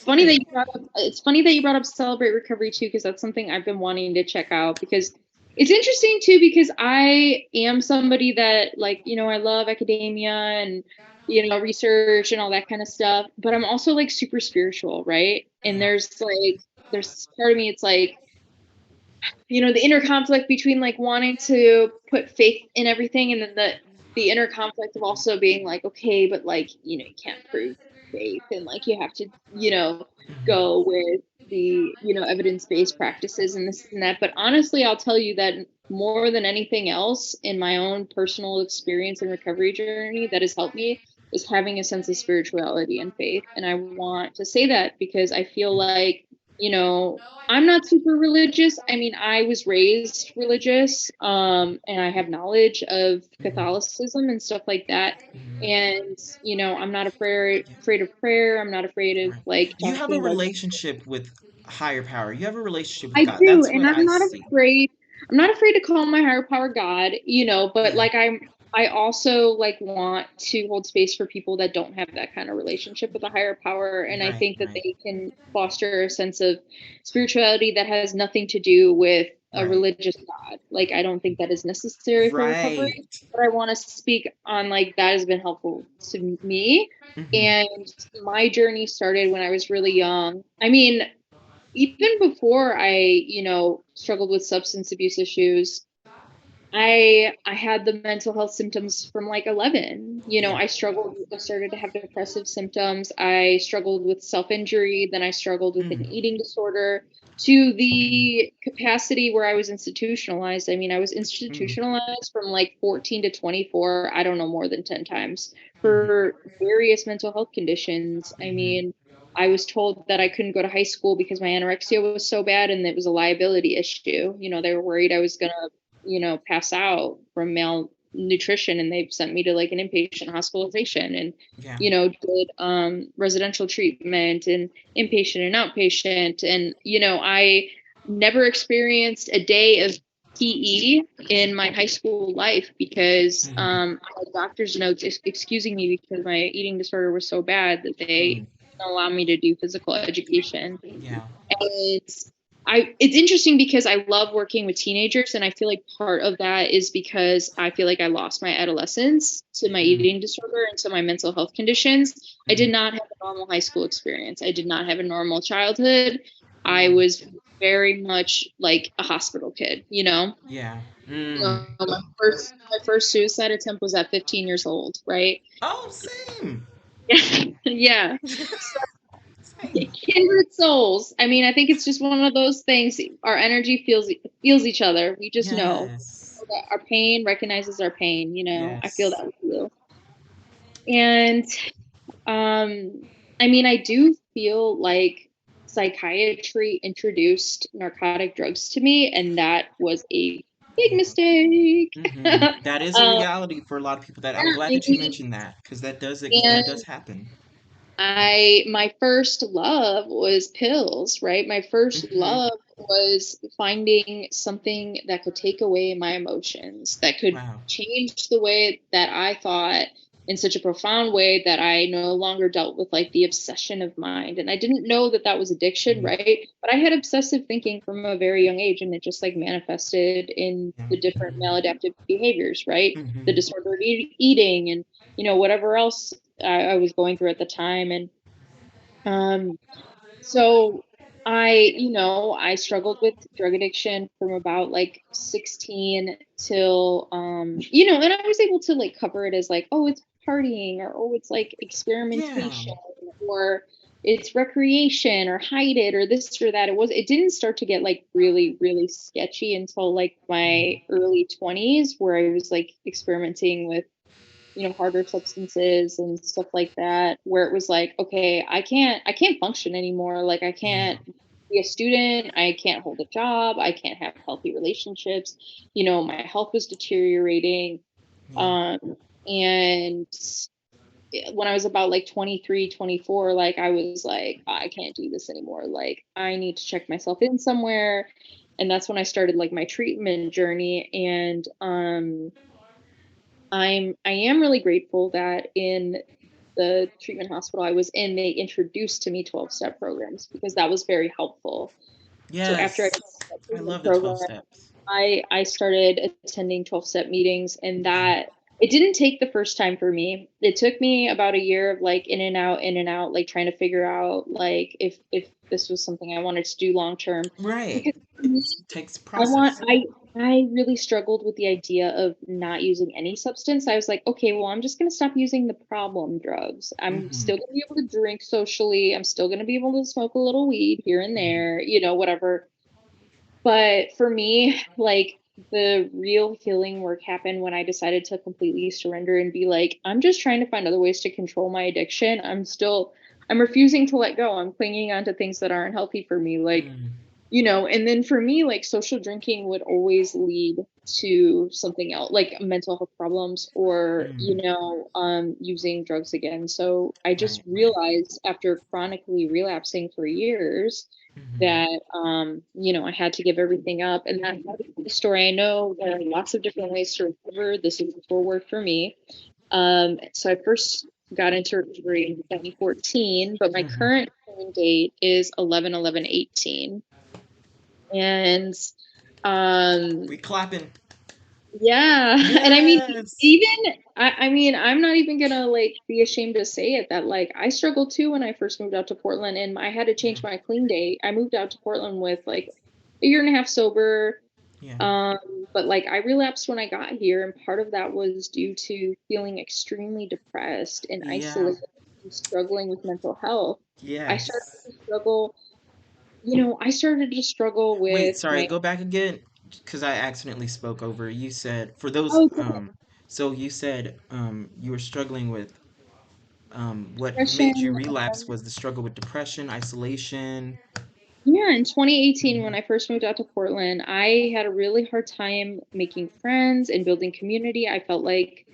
funny that you brought up Celebrate Recovery too, because that's something I've been wanting to check out because it's interesting too, because I am somebody that like, I love academia and research and all that kind of stuff, but I'm also like super spiritual, right? And Yeah. there's part of me, it's like the inner conflict between like wanting to put faith in everything and then the inner conflict of also being like, okay, but like, you can't prove faith and like you have to, Mhm. go with the, evidence-based practices and this and that. But honestly, I'll tell you that more than anything else in my own personal experience and recovery journey that has helped me is having a sense of spirituality and faith. And I want to say that because I feel like, you know, I'm not super religious. I mean, I was raised religious, and I have knowledge of Mhm. Catholicism and stuff like that. Mhm. And, I'm not afraid of prayer. I'm not afraid of Right. like You have a talking about relationship with higher power. You have a relationship with I God. do, That's and what I see. I'm not afraid to call my higher power God, but Yeah. like I also like want to hold space for people that don't have that kind of relationship with a higher power, and I Right, think that right, they can foster a sense of spirituality that has nothing to do with a right. religious God. Like I don't think that is necessary for Right. recovery, but I want to speak on like that has been helpful to me. Hmm. And my journey started when I was really young. I mean, even before I, struggled with substance abuse issues, I had the mental health symptoms from like 11. Yeah. I started to have depressive symptoms. I struggled with self-injury, then I struggled with an Mm. eating disorder to the capacity where I was institutionalized. I mean, I was Mm. institutionalized from like 14 to 24, I don't know, more than 10 times Mm. for various mental health conditions. I Mm. mean, I was told that I couldn't go to high school because my anorexia was so bad and it was a liability issue. They were worried I was gonna pass out from malnutrition, and they've sent me to like an inpatient hospitalization and, Yeah. did residential treatment and inpatient and outpatient. And, I never experienced a day of PE in my high school life because Mm. I had doctor's notes excusing me because my eating disorder was so bad that they Mm. didn't allow me to do physical education. Yeah. It's it's interesting because I love working with teenagers, and I feel like part of that is because I feel like I lost my adolescence to my Mm. eating disorder and to my mental health conditions. I did Mm. not have a normal high school experience. I did not have a normal childhood. I Mm. was very much like a hospital kid. Yeah. Mm. My first suicide attempt was at 15 years old, right? Oh, same. Yeah. Same. Kindred souls. I mean, I think it's just one of those things. Our energy feels each other. We just know Yes. that our pain recognizes our pain. I feel Yes. that with you. And I mean, I do feel like psychiatry introduced narcotic drugs to me, and that was a big Yeah. mistake. That is a reality for a lot of people. That I'm Yeah, glad I that you mean, mentioned that because that does and happen. my first love was pills, right? My first Hmm. love was finding something that could take away my emotions, that could Wow. change the way that I thought in such a profound way that I no longer dealt with like the obsession of mind. And I didn't know that that was addiction, Mm. right? But I had obsessive thinking from a very young age, and it just like manifested in Yeah. the different maladaptive behaviors, right? The Hmm. disordered eating and whatever else I was going through at the time. And um, so I struggled with drug addiction from about like 16 till, and I was able to like cover it as like, oh, it's partying, or oh, it's like Yeah. experimentation, or it's recreation, or hide it, or this or that. It didn't start to get like really, really sketchy until like my Mm. early 20s, where I was like experimenting with harder substances and stuff like that, where it was like, okay, I can't function anymore. Like I Yeah. can't be a student, I can't hold a job, I can't have healthy relationships. My health was deteriorating. Yeah. Um and when I was about like 23, 24, like I was like, I can't do this anymore. Like I need to check myself in somewhere. And that's when I started like my treatment journey. And I am really grateful that in the treatment hospital I was in, they introduced to me 12-step programs because that was very helpful. So after I Yes. finished that I love treatment the 12 program, steps. I started attending 12-step meetings, and Yeah. that it didn't take the first time for me. It took me about a year of like in and out, like trying to figure out like if this was something I wanted to do long term. Right. Because for It me, takes I want process. I really struggled with the idea of not using any substance. I was like, okay, well, I'm just going to stop using the problem drugs. I'm Hmm. still going to be able to drink socially. I'm still going to be able to smoke a little weed here and Hmm. there, whatever. But for me, like the real healing work happened when I decided to completely surrender and be like, I'm just trying to find other ways to control my addiction. I'm refusing to let go. I'm clinging on to things that aren't healthy for me. Like, Mm. and then for me, like social drinking would always lead to something else, like mental health problems, or, Mm. using drugs again. So I just Right. Right. realized after chronically relapsing for years Hmm. that, I had to give everything up. And that's the story. I know there are lots of different ways to recover. This is what worked for me. So I first got into recovery in 2014, but my Hmm. current clean date is 11/11/18. And um We clapping. yeah, and I mean, Yes. even I mean, I'm not even gonna like be ashamed to say it that like I struggled too when I first moved out to Portland, and I had to Yeah. change my clean date. I moved out to Portland with like a year and a half sober. Yeah. Um, but like I relapsed when I got here, and part of that was due to feeling extremely depressed and Yeah. isolated and struggling with mental health. I started Yes. to struggle, I started to struggle Wait, with sorry, my go back again because I accidentally spoke over. You said for those oh, so you said you were struggling with what made you depression. relapse was the struggle with depression, isolation. Yeah, in 2018, when Hmm. I first moved out to Portland, I had a really hard time making friends and building community. I felt like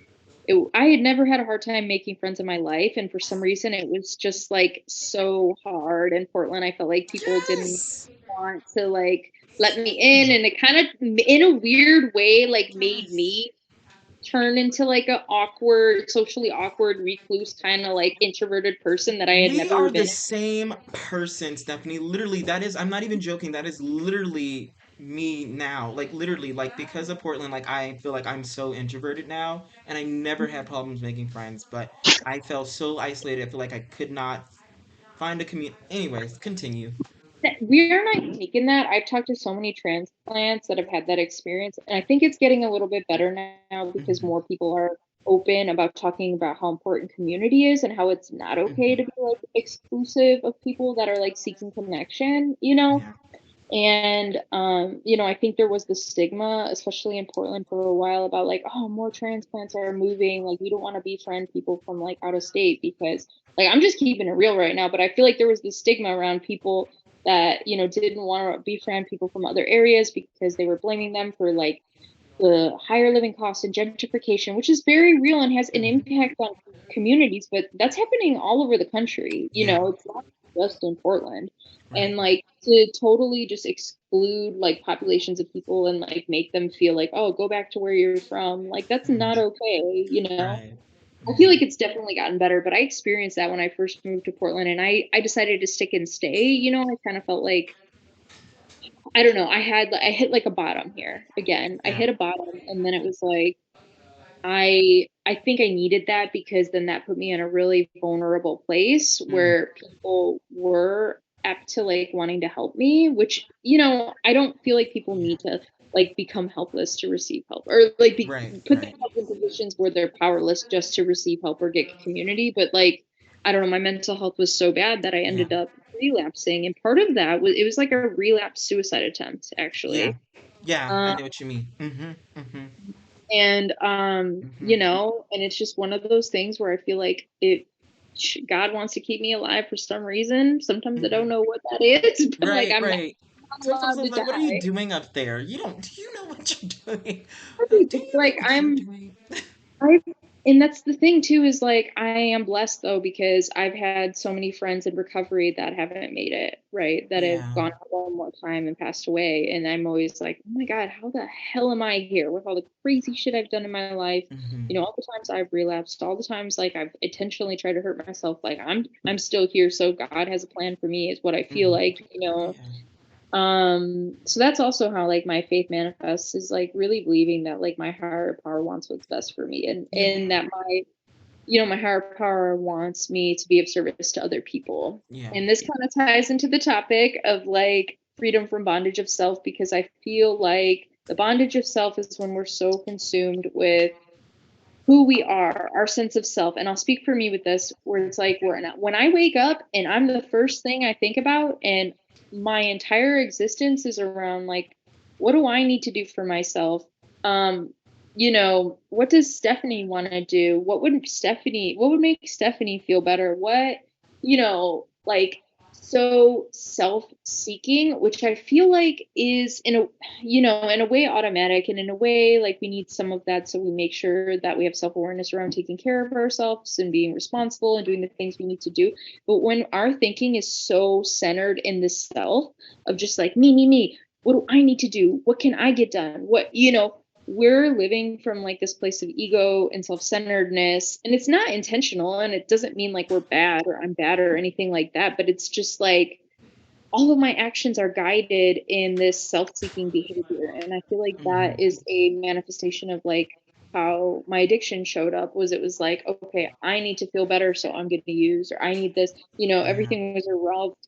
I had never had a hard time making friends in my life. And for some reason, it was just like so hard in Portland. I felt like people didn't Yes. want to like let me in. And it kind of, in a weird way, like made Yes. me turn into like a awkward, socially awkward recluse, kind of like introverted person that I had We never are the been. same person, Stephanie. Literally, that is, I'm not even joking. That is literally me now. Like, literally, like, because of Portland, like, I feel like I'm so introverted now, and I never had problems making friends, but I felt so isolated. I feel like I could not find a community. Anyways, continue. We're not unique in that. I've talked to so many transplants that have had that experience, and I think it's getting a little bit better now because Hmm. more people are open about talking about how important community is and how it's not okay Hmm. to be like exclusive of people that are like seeking connection, Yeah. And I think there was the stigma, especially in Portland for a while, about like, oh, more transplants are moving. Like, we don't want to befriend people from like out of state because like I'm just keeping it real right now, but I feel like there was this stigma around people that, didn't want to befriend people from other areas because they were blaming them for like the higher living costs and gentrification, which is very real and has an Hmm. impact on communities, but that's happening all over the country. Yeah. It's not just in Portland. Right. And like to totally just exclude like populations of people and like make them feel like, oh, go back to where you're from. Like that's not Hmm. okay. Right. I feel Hmm. like it's definitely gotten better, but I experienced that when I first moved to Portland and I decided to stick and stay. I kind of felt like I don't know, I hit like a bottom here again. I Yeah. hit a bottom and then it was like I think I needed that because then that put me in a really vulnerable place Mm. where people were apt to like wanting to help me, which, I don't feel like people Yeah. need to like become helpless to receive help or like Right. put Right. themselves in positions where they're powerless just to receive help or get community. But like, I don't know, my mental health was so bad that I Yeah. ended up relapsing. And part of that was it was like a relapse suicide attempt, Yeah. actually. Yeah. I Um, know what you mean. Hmm. Hmm. and Hmm. and it's just one of those things where I feel like it God wants to keep me alive for some reason. Sometimes I don't Hmm. know what that is, but like Right. I'm not Right. Sometimes allowed I'm to like, what are you die. doing up there? You don't. Do you know what you're doing? Do It's you know like what you're doing? I and that's the thing too is like I am blessed though because I've had so many friends in recovery that haven't made it, right? That have Yeah. gone out one more time and passed away. And I'm always like, oh my God, how the hell am I here with all the crazy shit I've done in my life? Hmm. All the times I've relapsed, all the times like I've intentionally tried to hurt myself, like I'm still here. So God has a plan for me is what I feel Hmm. like. Yeah. So that's also how like my faith manifests is like really believing that like my higher power wants what's best for me Yeah. and that my higher power wants me to be of service to other people. Yeah. And this kind of ties into the topic of like freedom from bondage of self because I feel like the bondage of self is when we're so consumed with who we are, our sense of self. And I'll speak for me with this, where it's like when I wake up and I'm the first thing I think about, and my entire existence is around like, what do I need to do for myself? What does Stephanie want to do? What would make Stephanie feel better? Like so self-seeking, which I feel like is in a way automatic and in a way like we need some of that so we make sure that we have self-awareness around taking care of ourselves and being responsible and doing the things we need to do. But when our thinking is so centered in the self of just like me, what do I need to do? What can I get done? We're living from like this place of ego and self-centeredness, and it's not intentional and it doesn't mean like we're bad or I'm bad or anything like that, but it's just like all of my actions are guided in this self-seeking behavior. And I feel like that Hmm. is a manifestation of like how my addiction showed up was it was like, okay, I need to feel better, so I'm going to use, or I need this, Yeah. everything was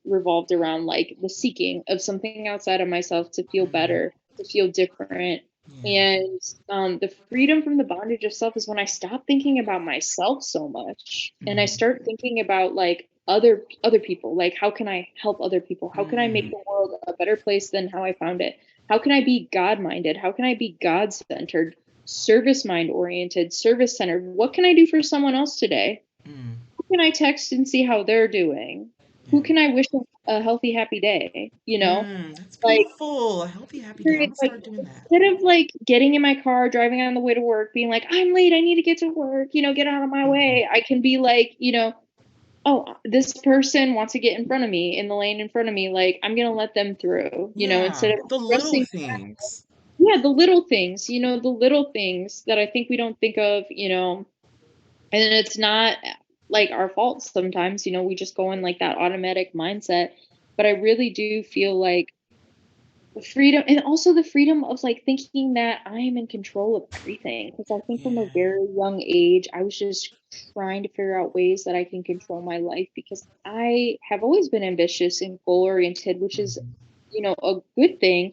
revolved around like the seeking of something outside of myself to feel Hmm. better. to feel different. Yeah. And the freedom from the bondage of self is when I stop thinking about myself so much and I Mm. start thinking about like other people. Like how can I help other people? How can I make Mm. the world a better place than how I found it? How can I be God minded? How can I be God centered, service mind oriented, service centered? What can I do for someone else today? Mm. Who can I text and see how they're doing? Yeah. Who can I wish a healthy, happy day? You know, That's like beautiful. A healthy, happy day. I'm period, gonna like start doing that. instead of like getting in my car, driving on the way to work, being like, I'm late, I need to get to work, get out of my Mm. way. I can be like, oh, this person wants to get in front of me in the lane in front of me. Like, I'm gonna let them through, Yeah, instead of the little stressing. things. Yeah, the little things, the little things that I think we don't think of, and it's not like our fault sometimes, we just go in like that automatic mindset. But I really do feel like the freedom, and also the freedom of like thinking that I am in control of everything. Because I think from a Yeah. very young age, I was just trying to figure out ways that I can control my life because I have always been ambitious and goal oriented, which is, Mhm. a good thing.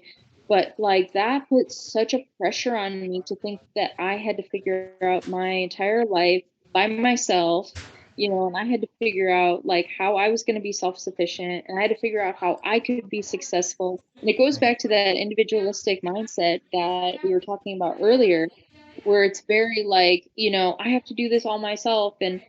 But like that puts such a pressure on me to think that I had to figure out my entire life by myself, and I had to figure out like how I was going to be self-sufficient, and I had to figure out how I could be successful. And it goes Right. back to that individualistic mindset that we were talking about earlier, where it's very like, I have to do this all myself. And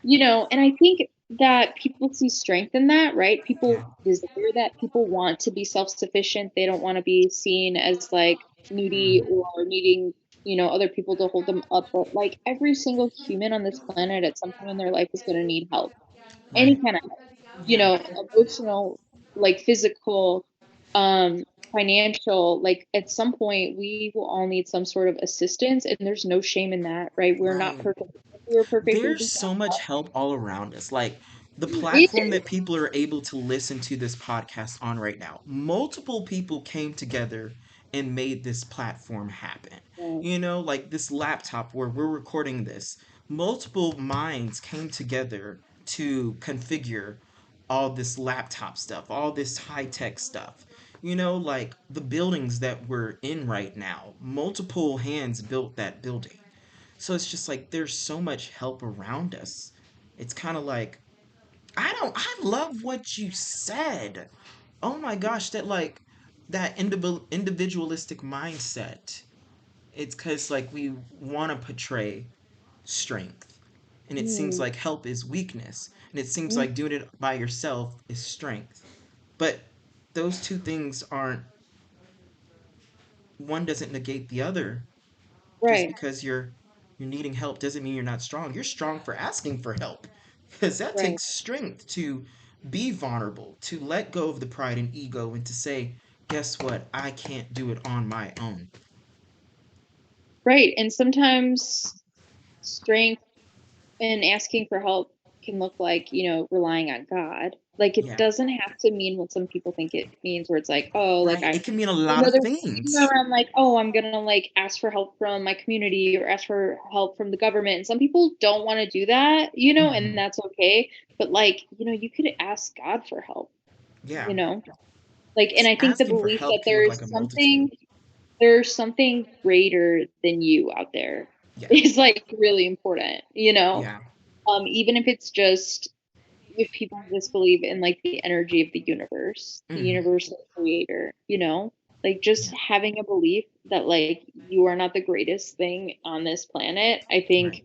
I think that people see strength in that, right? Yeah. People desire that. People want to be self-sufficient. They don't want to be seen as like needy Mm. or needing, other people to hold them up. But like every single human on this planet at some point in their life is going to need help. Any Right. kind of help, Yeah. emotional, like physical, um, financial, like at some point we will all need some sort of assistance, and there's no shame in that, right? We're not Right. perfect. If we were perfect, we'd There's be so much help all around us. Like the it platform is. that people are able to listen to this podcast on right now. Multiple people came together and made this platform happen. Right, Like this laptop where we're recording this. Multiple minds came together to configure all this laptop stuff, all this high tech stuff. Like the buildings that we're in right now, multiple hands built that building. So it's just like there's so much help around us. It's kind of like I love what you said. Oh my gosh, that individualistic mindset. It's cuz like we want to portray strength. And it seems mm, like help is weakness, and it seems mm, like doing it by yourself is strength. But those two things aren't, one doesn't negate the other. Just right, because you're needing help doesn't mean you're not strong. You're strong for asking for help. Because that right, takes strength to be vulnerable, to let go of the pride and ego, and to say, guess what? I can't do it on my own. right. And sometimes strength and asking for help can look like, relying on God. Like it Yeah. doesn't have to mean what some people think it means, where it's like, oh, like Right. It can mean a you lot know, of there's even things. around like, oh, I'm gonna like ask for help from my community or ask for help from the government. And some people don't want to do that, and Hmm. that's okay. But like, you could ask God for help, Yeah. you know? Like, and I think the Asking for belief that help can look like a multitude. there's something greater than you out there Yeah. is like really important, Yeah. even if it's just if people just believe in like the energy of the Hmm. universal creator, like just Yeah. having a belief that like you are not the greatest thing on this planet, I Right. think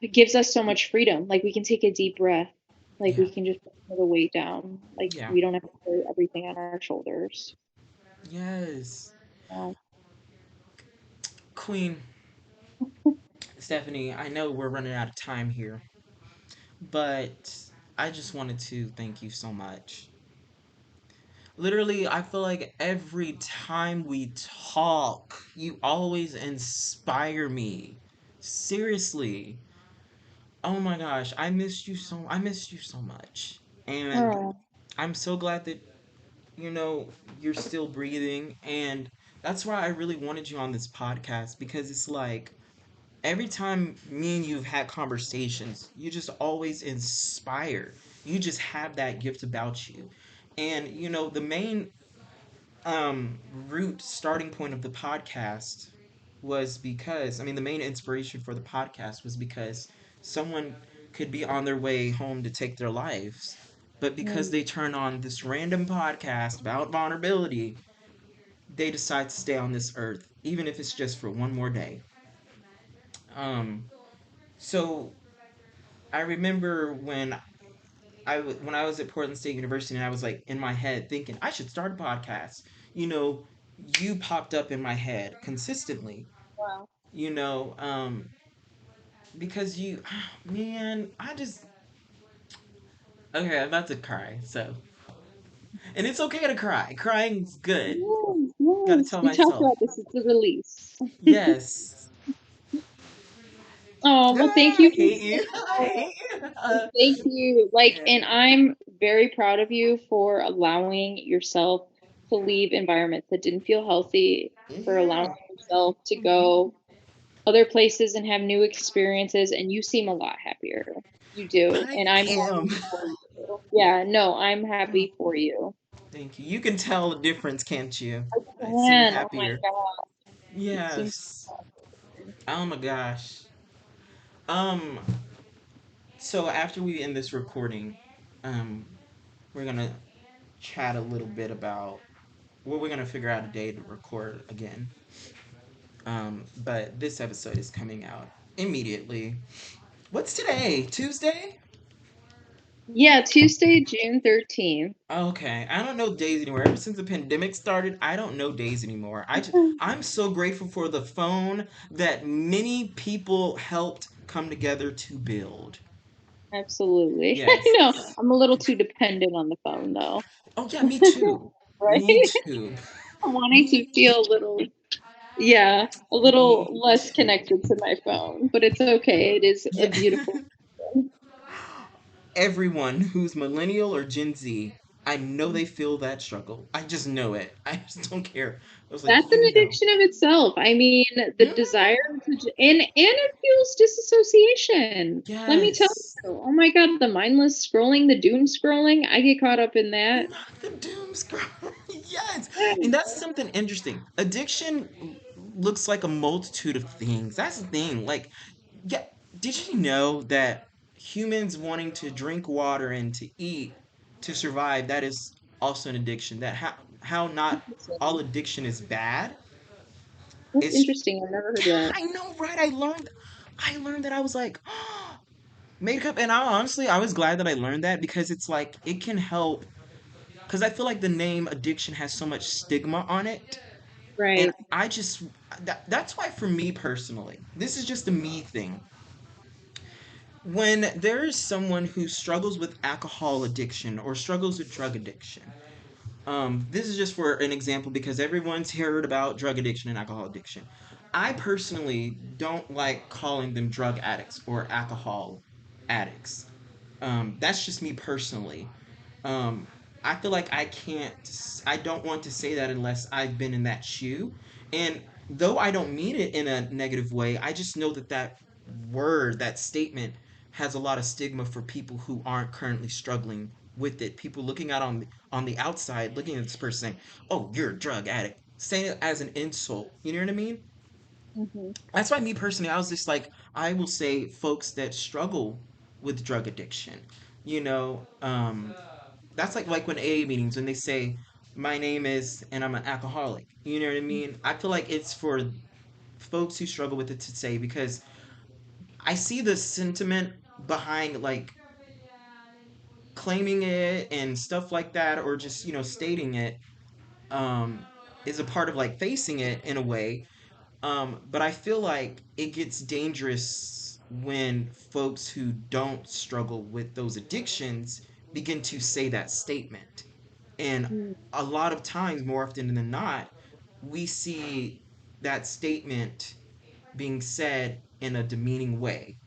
it gives us so much freedom. Like we can take a deep breath, like Yeah. we can just put the weight down, like Yeah. we don't have to carry everything on our shoulders. Yes. Uh, Queen Stephanie, I know we're running out of time here, but I just wanted to thank you so much. Literally, I feel like every time we talk, you always inspire me. Seriously. Oh my gosh, I missed you so much. And oh, I'm so glad that you know you're still breathing, and that's why I really wanted you on this podcast, because it's like every time me and you've had conversations, you just always inspire. You just have that gift about you. And the main um root starting point of the podcast was because, I mean, the main inspiration for the podcast was because someone could be on their way home to take their lives, but because Mm, they turn on this random podcast about vulnerability, they decide to stay on this earth, even if it's just for one more day. Um, so I remember when when I was at Portland State University and I was like in my head thinking I should start a podcast. You know, you popped up in my head consistently. wow. You know, because you, man, I just okay. I'm about to cry. So, and it's okay to cry. Crying's good. Yes, Got to yes. tell We talked myself about this. It's a release. yes. Oh, well, thank Ah, I you hate you. I for hate you. thank you. Like, Yeah. and I'm very proud of you for allowing yourself to leave environments that didn't feel healthy, for allowing Yeah. yourself to go other places and have new experiences, and you seem a lot happier. You do. I And I'm am. happy for you. Yeah, no, I'm happy for you. Thank you. You can tell the difference, can't you? I I seem can. Oh my happier. God. You seem so Yes. happy. Oh my gosh. Um, so after we end this recording, um, we're gonna chat a little bit about well, we're gonna figure out a day to record again. But this episode is coming out immediately. What's today? Tuesday? Yeah, Tuesday, June 13th. Okay, I don't know days anymore. Ever since the pandemic started, I don't know days anymore. I'm so grateful for the phone that many people helped come together to build. Absolutely. I Yes. know. I'm a little too dependent on the phone though. Oh yeah, me too. Right? Me too. I'm wanting Me to feel a little, yeah, a little me less too. connected to my phone, but it's okay. It is a Yeah. beautiful thing. Everyone who's millennial or Gen Z, I know they feel that struggle. I just know it. I just don't care. I was like, That's an you know. addiction of itself. I mean, the desire Mm, to, and it fuels disassociation. Let me tell yes. you. Oh my God, the mindless scrolling, the doom scrolling, I get caught up in that. Not the doom scroll. Yes. And Yes. that's something interesting. Addiction looks like a multitude of things. That's the thing. Like, yeah, did you know that humans wanting to drink water and to eat to survive, that is also an addiction. That how not all Interesting. addiction is bad. That's It's interesting. I've never heard that. I know, right? I learned that I was like, makeup, and I was glad that I learned that because it's like it can help because I feel like the name addiction has so much stigma on it. And Right. I just that's why for me personally, this is just a me thing. When there is someone who struggles with alcohol addiction or struggles with drug addiction, this is just for an example because everyone's heard about drug addiction and alcohol addiction. I personally don't like calling them drug addicts or alcohol addicts. That's just me personally. Um, I feel like I don't want to say that unless I've been in that shoe. And though I don't mean it in a negative way, I just know that that word, that statement, has a lot of stigma for people who aren't currently struggling with it. People looking out on the outside, looking at this person saying, "Oh, you're a drug addict," saying it as an insult. You know what I mean? Hmm. That's why me personally, I was just like, I will say folks that struggle with drug addiction. You know, that's like when AA meetings when they say my name is and I'm an alcoholic. You know what I mean? I feel like it's for folks who struggle with it to say because I see the sentiment behind like claiming it and stuff like that or just, stating it um is a part of like facing it in a way. But I feel like it gets dangerous when folks who don't struggle with those addictions begin to say that statement. And a lot of times, more often than not, we see that statement being said in a demeaning way,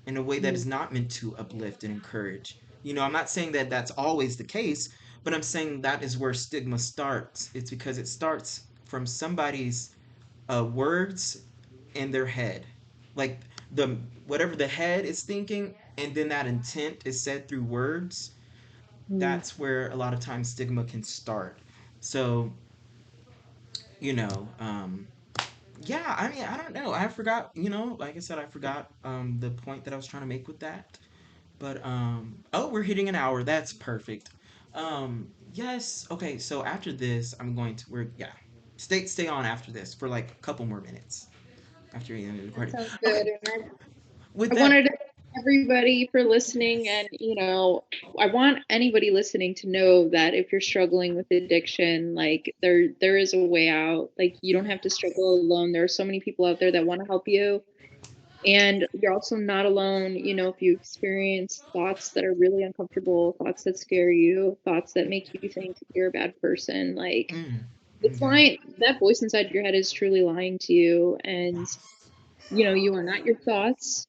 in a way that is not meant to uplift and encourage. I'm not saying that that's always the case, but I'm saying that is where stigma starts. It's because it starts from somebody's words in their head. Like the whatever the head is thinking, and then that intent is said through words. Mm. That's where a lot of times stigma can start. So you know, yeah, I mean, I don't know. I forgot, like I said, I forgot the point that I was trying to make with that. But oh, we're hitting an hour. That's perfect. Yes. Okay, so after this, we're yeah. Stay on after this for like a couple more minutes after the end of the That recording. sounds Okay. good. And With I that, wanted to thank everybody for listening. And, I want anybody listening to know that if you're struggling with addiction, like there is a way out. Like you don't have to struggle alone. There are so many people out there that want to help you. And you're also not alone, if you experience thoughts that are really uncomfortable, thoughts that scare you, thoughts that make you think you're a bad person, like mm, it's yeah, lying. That voice inside your head is truly lying to you. And, you are not your thoughts.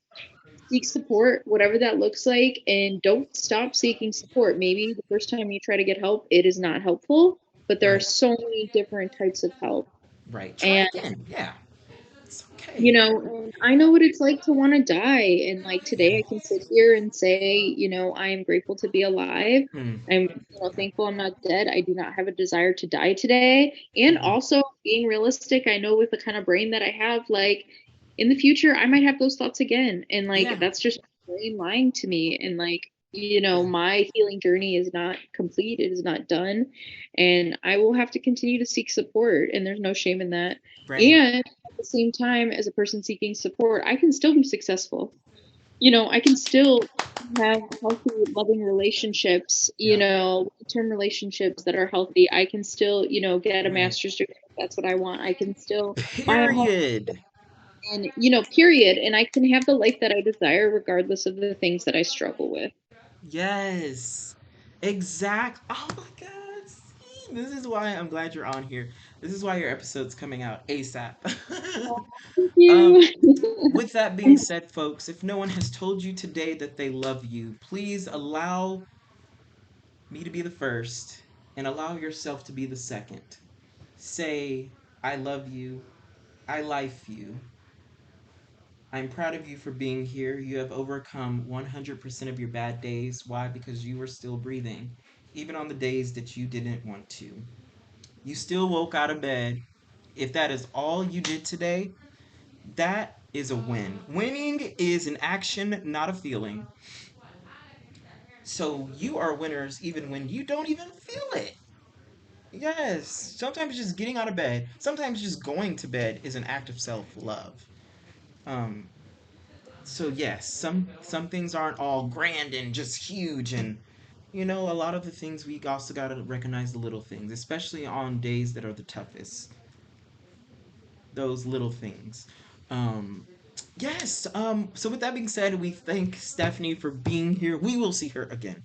Seek support, whatever that looks like, and don't stop seeking support. Maybe the first time you try to get help, it is not helpful, but there are right, so many different types of help. right. Try And again. Yeah, it's okay. and I know what it's like to want to die. And like today, I can sit here and say, I am grateful to be alive. Mm, I'm, yeah, thankful I'm not dead. I do not have a desire to die today. And mm, also being realistic, I know with the kind of brain that I have, like in the future, I might have those thoughts again. And like, yeah, that's just my brain lying to me. And like, yeah. my healing journey is not complete. It is not done. And I will have to continue to seek support. And there's no shame in that. Right. And at the same time, as a person seeking support, I can still be successful. I can still have healthy, loving relationships, Yeah. term relationships that are healthy. I can still, get a Right. master's degree if that's what I want. I can still buy a home Period. and, period. And I can have the life that I desire regardless of the things that I struggle with. Yes. Exact. Oh my God. See? This is why I'm glad you're on here. This is why your episode's coming out ASAP. Thank um, you. with that being said, folks, if no one has told you today that they love you, please allow me to be the first and allow yourself to be the second. Say, I love you. I life you. I'm proud of you for being here. You have overcome 100% of your bad days. Why? Because you were still breathing, even on the days that you didn't want to. You still woke out of bed. If that is all you did today, that is a win. Winning is an action, not a feeling. So you are winners even when you don't even feel it. Yes, sometimes just getting out of bed, sometimes just going to bed is an act of self love. Um, so yes, some things aren't all grand and just huge, and a lot of the things we also got to recognize the little things, especially on days that are the toughest. Those little things. Um yes, so with that being said, we thank Stephanie for being here. We will see her again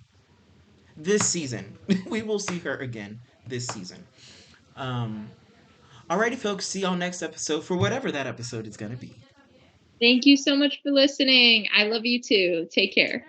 this season. We will see her again this season. Um Alrighty folks, see y'all next episode for whatever that episode is going to be. Thank you so much for listening. I love you too. Take care.